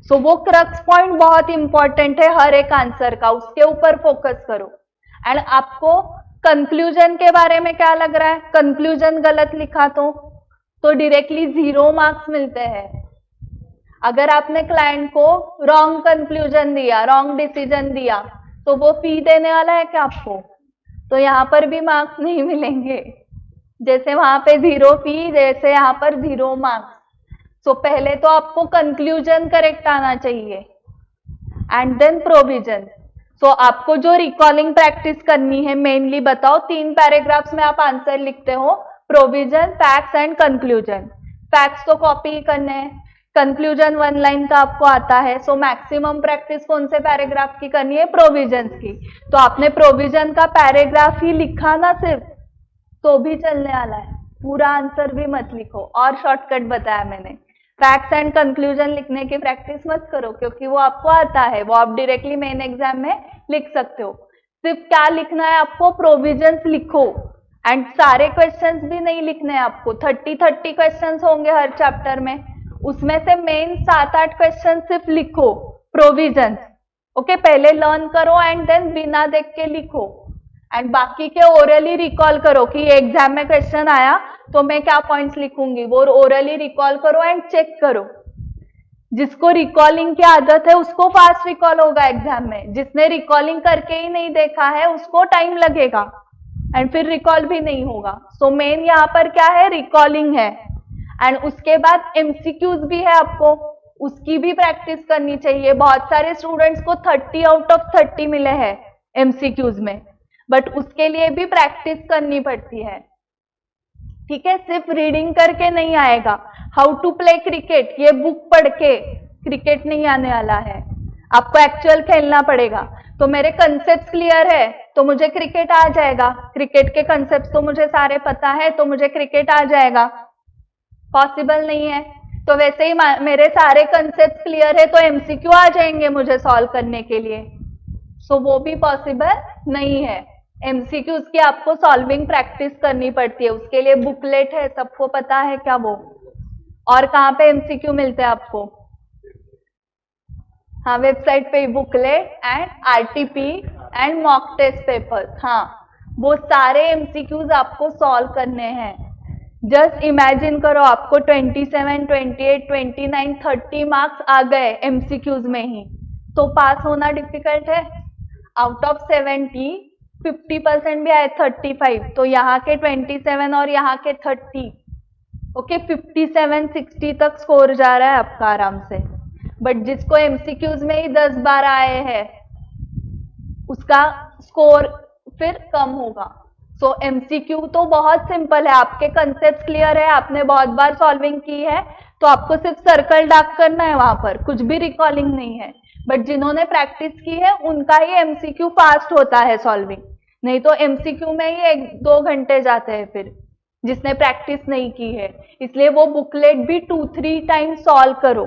सो वो क्रक्स पॉइंट बहुत इंपॉर्टेंट है हर एक आंसर का, उसके ऊपर फोकस करो। एंड आपको कंक्लूजन के बारे में क्या लग रहा है? कंक्लूजन गलत लिखा तो डायरेक्टली 0 मार्क्स मिलते हैं। अगर आपने क्लाइंट को रॉन्ग कंक्लूजन दिया, रॉन्ग डिसीजन दिया, तो वो फी देने वाला है क्या आपको? तो यहाँ पर भी मार्क्स नहीं मिलेंगे। जैसे वहां पे 0 फी, जैसे यहाँ पर 0 मार्क्स। सो पहले तो आपको कंक्लूजन करेक्ट आना चाहिए, एंड देन प्रोविजन। सो आपको जो रिकॉलिंग प्रैक्टिस करनी है मेनली बताओ, 3 पैराग्राफ्स में आप आंसर लिखते हो, provision, facts and conclusion. Facts तो कॉपी ही करने हैं, कंक्लूजन 1 लाइन का आपको आता है। सो मैक्सिमम प्रैक्टिस कौन से पैराग्राफ की करनी है? प्रोविजन की। तो आपने प्रोविजन का पैराग्राफ ही लिखा ना सिर्फ, तो भी चलने वाला है, पूरा आंसर भी मत लिखो। और शॉर्टकट बताया मैंने, फैक्ट्स एंड कंक्लूजन लिखने की प्रैक्टिस मत करो, क्योंकि वो आपको आता है, वो आप डायरेक्टली मेन एग्जाम में लिख सकते हो। सिर्फ क्या लिखना है आपको? प्रोविजंस लिखो। एंड सारे क्वेश्चंस भी नहीं लिखने हैं आपको, 30 क्वेश्चंस होंगे हर चैप्टर में, उसमें से मेन 7-8 क्वेश्चन सिर्फ लिखो प्रोविजंस। ओके, पहले लर्न करो एंड देन बिना देख के लिखो, एंड बाकी के ओरली रिकॉल करो कि एग्जाम में क्वेश्चन आया तो मैं क्या पॉइंट्स लिखूंगी, वो ओरली रिकॉल करो एंड चेक करो। जिसको रिकॉलिंग की आदत है उसको फास्ट रिकॉल होगा एग्जाम में, जिसने रिकॉलिंग करके ही नहीं देखा है उसको टाइम लगेगा एंड फिर रिकॉल भी नहीं होगा। सो मेन यहाँ पर क्या है? रिकॉलिंग है। एंड उसके बाद एमसीक्यूज भी है, आपको उसकी भी प्रैक्टिस करनी चाहिए। बहुत सारे स्टूडेंट्स को 30 आउट ऑफ 30 मिले हैं एमसीक्यूज में, बट उसके लिए भी प्रैक्टिस करनी पड़ती है। ठीक है, सिर्फ रीडिंग करके नहीं आएगा। हाउ टू प्ले क्रिकेट, ये बुक पढ़ के क्रिकेट नहीं आने वाला है, आपको एक्चुअल खेलना पड़ेगा। तो मेरे कंसेप्ट क्लियर है तो मुझे क्रिकेट आ जाएगा, क्रिकेट के कंसेप्ट तो मुझे सारे पता है तो मुझे क्रिकेट आ जाएगा। पॉसिबल नहीं है। तो वैसे ही मेरे सारे कंसेप्ट क्लियर है तो एमसीक्यू आ जाएंगे मुझे सॉल्व करने के लिए। सो वो भी पॉसिबल नहीं है। एमसीक्यूज की आपको सॉल्विंग प्रैक्टिस करनी पड़ती है, उसके लिए बुकलेट है, सबको पता है क्या वो? और कहाँ पे एमसीक्यू मिलते हैं आपको? हाँ, वेबसाइट पे booklet and RTP and mock test papers. हाँ, वो सारे एमसीक्यूज आपको सॉल्व करने हैं। जस्ट इमेजिन करो आपको 27, 28, 29, 30 मार्क्स आ गए एमसीक्यूज में ही, तो पास होना डिफिकल्ट है। आउट ऑफ 70 50% भी आए 35, तो यहाँ के 27 और यहाँ के 30, ओके 57 60 तक स्कोर जा रहा है आपका आराम से। बट जिसको एमसीक्यूज में ही 10-12 आए हैं उसका स्कोर फिर कम होगा। सो एमसीक्यू तो बहुत सिंपल है, आपके कंसेप्ट क्लियर है, आपने बहुत बार सॉल्विंग की है, तो आपको सिर्फ सर्कल डार्क करना है, वहां पर कुछ भी रिकॉलिंग नहीं है। बट जिन्होंने प्रैक्टिस की है उनका ही एमसीक्यू फास्ट होता है सॉल्विंग, नहीं तो एमसीक्यू में ही 1-2 घंटे जाते हैं फिर, जिसने प्रैक्टिस नहीं की है। इसलिए वो बुकलेट भी 2-3 टाइम सॉल्व करो।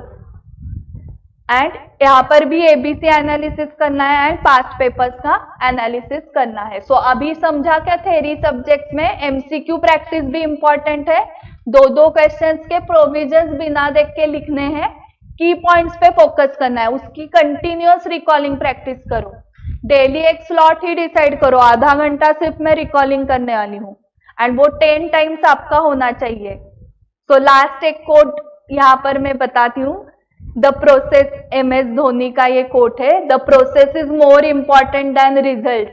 एंड यहाँ पर भी एबीसी एनालिसिस करना है एंड पास्ट पेपर्स का एनालिसिस करना है। सो अभी समझा क्या, थ्योरी सब्जेक्ट में एमसीक्यू प्रैक्टिस भी इंपॉर्टेंट है। 2-2 क्वेश्चंस के प्रोविजंस बिना देख के लिखने हैं, की पॉइंट्स पे फोकस करना है, उसकी कंटिन्यूअस रिकॉलिंग प्रैक्टिस करो। डेली एक स्लॉट ही डिसाइड करो, आधा घंटा सिर्फ मैं रिकॉलिंग करने वाली हूँ, एंड वो 10 टाइम्स आपका होना चाहिए। सो लास्ट एक कोट यहाँ पर मैं बताती हूँ, द प्रोसेस, MS धोनी का ये कोट है, the process is more important than result,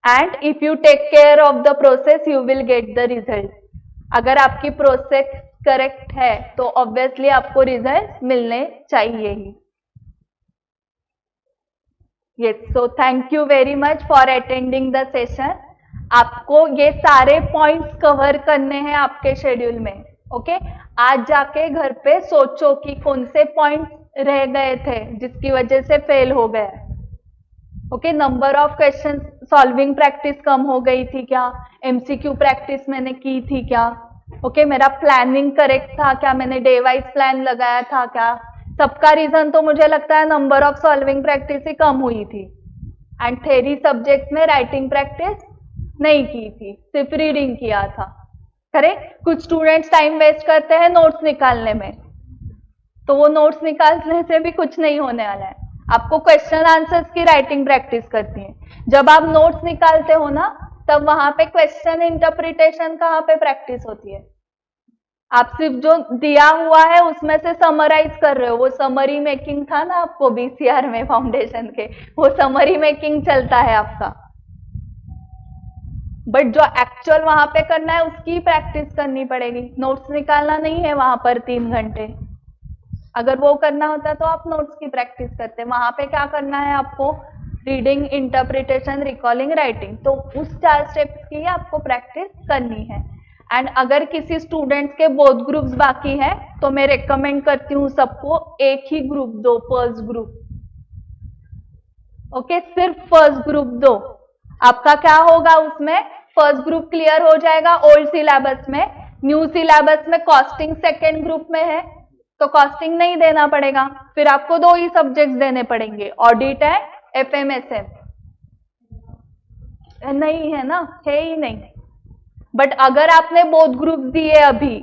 and if you take care of the process you will get the result. अगर आपकी प्रोसेस करेक्ट है तो ऑब्वियसली आपको रिजल्ट मिलने चाहिए ही। Yes, so thank you very much for attending the session. आपको ये सारे पॉइंट्स कवर करने हैं आपके शेड्यूल में, ओके? आज जाके घर पे सोचो कि कौन से पॉइंट्स रह गए थे जिसकी वजह से फेल हो गया, okay? Number of question solving practice कम हो गई थी क्या? एमसीक्यू प्रैक्टिस मैंने की थी क्या? ओके, मेरा प्लानिंग करेक्ट था क्या? मैंने डे वाइज प्लान लगाया था क्या? सबका रीजन तो मुझे लगता है नंबर ऑफ सॉल्विंग प्रैक्टिस ही कम हुई थी। एंड थ्योरी सब्जेक्ट में राइटिंग प्रैक्टिस नहीं की थी, सिर्फ रीडिंग किया था, करेक्ट? कुछ स्टूडेंट्स टाइम वेस्ट करते हैं नोट्स निकालने में, तो वो नोट्स निकालने से भी कुछ नहीं होने वाला है। आपको क्वेश्चन आंसर्स की राइटिंग प्रैक्टिस करती है। जब आप नोट्स निकालते हो ना, तब वहां पे क्वेश्चन इंटरप्रिटेशन कहाँ पे प्रैक्टिस होती है? आप सिर्फ जो दिया हुआ है उसमें से समराइज कर रहे हो। वो समरी मेकिंग था ना आपको बीसीआर में फाउंडेशन के, वो समरी मेकिंग चलता है आपका। बट जो एक्चुअल वहां पे करना है उसकी प्रैक्टिस करनी पड़ेगी। नोट्स निकालना नहीं है वहां पर 3 घंटे। अगर वो करना होता तो आप नोट्स की प्रैक्टिस करते। वहां पे क्या करना है आपको? Reading, interpretation, recalling, writing. तो उस 4 स्टेप्स की आपको प्रैक्टिस करनी है। एंड अगर किसी स्टूडेंट्स के बोथ ग्रुप्स बाकी है तो मैं रेकमेंड करती हूँ सबको एक ही ग्रुप दो, फर्स्ट ग्रुप, ओके? सिर्फ फर्स्ट ग्रुप दो। आपका क्या होगा उसमें? फर्स्ट ग्रुप क्लियर हो जाएगा ओल्ड सिलेबस में। न्यू सिलेबस में कॉस्टिंग सेकेंड ग्रुप में है, तो कॉस्टिंग नहीं देना पड़ेगा। फिर आपको 2 ही सब्जेक्ट्स देने पड़ेंगे, ऑडिट एंड FMSM। नहीं है ना, है ही नहीं। बट अगर आपने बोथ ग्रुप दिए अभी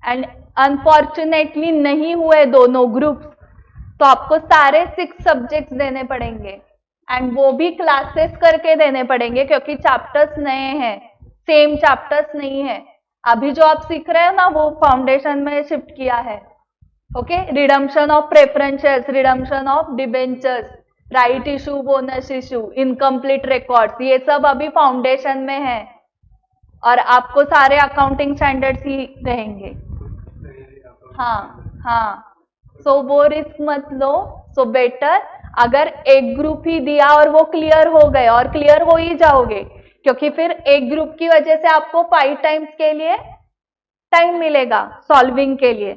एंड अनफॉर्चुनेटली नहीं हुए दोनों ग्रुप्स, तो आपको सारे 6 सब्जेक्ट्स देने पड़ेंगे, एंड वो भी क्लासेस करके देने पड़ेंगे, क्योंकि चैप्टर्स नए हैं, सेम चैप्टर्स नहीं है। अभी जो आप सीख रहे हो ना वो फाउंडेशन में शिफ्ट किया है, okay? Redemption of preferences, redemption of debentures, right issue, bonus issue, incomplete records, ये सब अभी फाउंडेशन में है, और आपको सारे अकाउंटिंग स्टैंडर्ड्स ही रहेंगे। हाँ, सो वो रिस्क मत लो। सो बेटर अगर एक ग्रुप ही दिया और वो क्लियर हो गए, और क्लियर हो ही जाओगे, क्योंकि फिर एक ग्रुप की वजह से आपको 5 टाइम्स के लिए टाइम मिलेगा सॉल्विंग के लिए।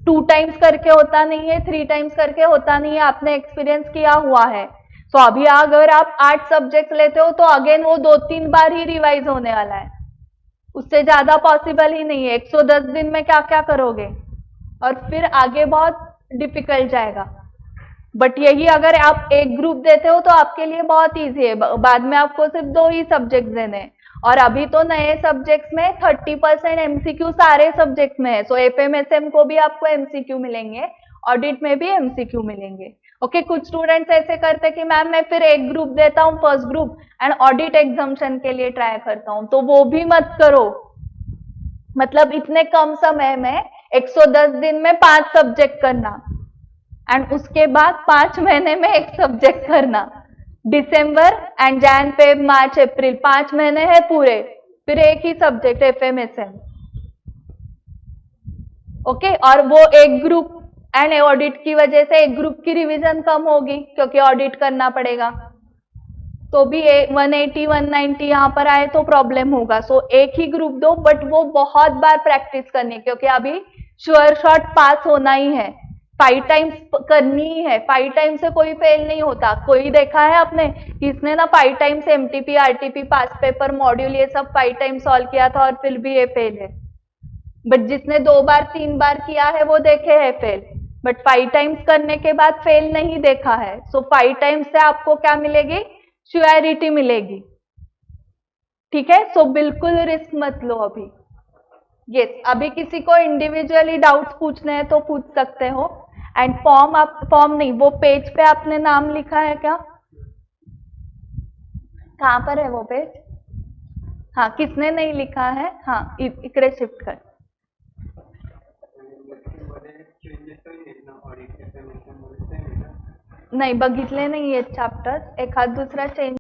2 टाइम्स करके होता नहीं है, 3 टाइम्स करके होता नहीं है, आपने एक्सपीरियंस किया हुआ है। तो अभी अगर आप 8 सब्जेक्ट लेते हो तो अगेन वो 2-3 बार ही रिवाइज होने वाला है, उससे ज्यादा पॉसिबल ही नहीं है। 110 दिन में क्या क्या करोगे, और फिर आगे बहुत डिफिकल्ट जाएगा। बट यही अगर आप एक ग्रुप देते हो तो आपके लिए बहुत इजी है, बाद में आपको सिर्फ 2 ही सब्जेक्ट देने हैं। और अभी तो नए सब्जेक्ट्स में 30% एमसीक्यू सारे सब्जेक्ट में है। सो एफएमएसएम को भी आपको एमसीक्यू मिलेंगे, ऑडिट में भी एमसीक्यू मिलेंगे। ओके, कुछ स्टूडेंट्स ऐसे करते हैं कि मैम मैं फिर एक ग्रुप देता हूँ first group and audit exemption के लिए ट्राई करता हूँ, तो वो भी मत करो। मतलब इतने कम समय में 110 दिन में 5 सब्जेक्ट करना एंड उसके बाद 5 महीने में एक सब्जेक्ट करना। दिसंबर एंड जैन फेब मार्च अप्रैल 5 महीने हैं पूरे, फिर एक ही सब्जेक्ट एफएमएसएम। ओके, और वो एक ग्रुप एंड ऑडिट की वजह से एक ग्रुप की रिवीजन कम होगी क्योंकि ऑडिट करना पड़ेगा, तो भी 180 190 यहाँ पर आए तो प्रॉब्लम होगा। सो एक ही ग्रुप दो, बट वो बहुत बार प्रैक्टिस करनी, क्योंकि अभी श्योर शॉट पास होना ही है, 5 टाइम्स करनी ही है। 5 टाइम से कोई फेल नहीं होता। कोई देखा है आपने किसने ना 5 टाइम्स एमटीपी आरटीपी पास पेपर मॉड्यूल ये सब 5 टाइम सॉल्व किया था और फिर भी ये फेल है? बट जिसने 2 बार 3 बार किया है वो देखे है फेल, बट 5 टाइम्स करने के बाद फेल नहीं देखा है। सो 5 टाइम्स से आपको क्या मिलेगी? श्योरिटी मिलेगी। ठीक है, सो बिल्कुल रिस्क मत लो अभी। यस, अभी किसी को इंडिविजुअली डाउट्स पूछने हैं तो पूछ सकते हो। एंड फॉर्म, आप फॉर्म नहीं, वो पेज पे आपने नाम लिखा है क्या? कहाँ पर है वो पेज? हाँ, किसने नहीं लिखा है? हाँ, इकडे शिफ्ट कर। नाही, बघितले नाहीये चॅप्टर, एखाद दुसरा चेंज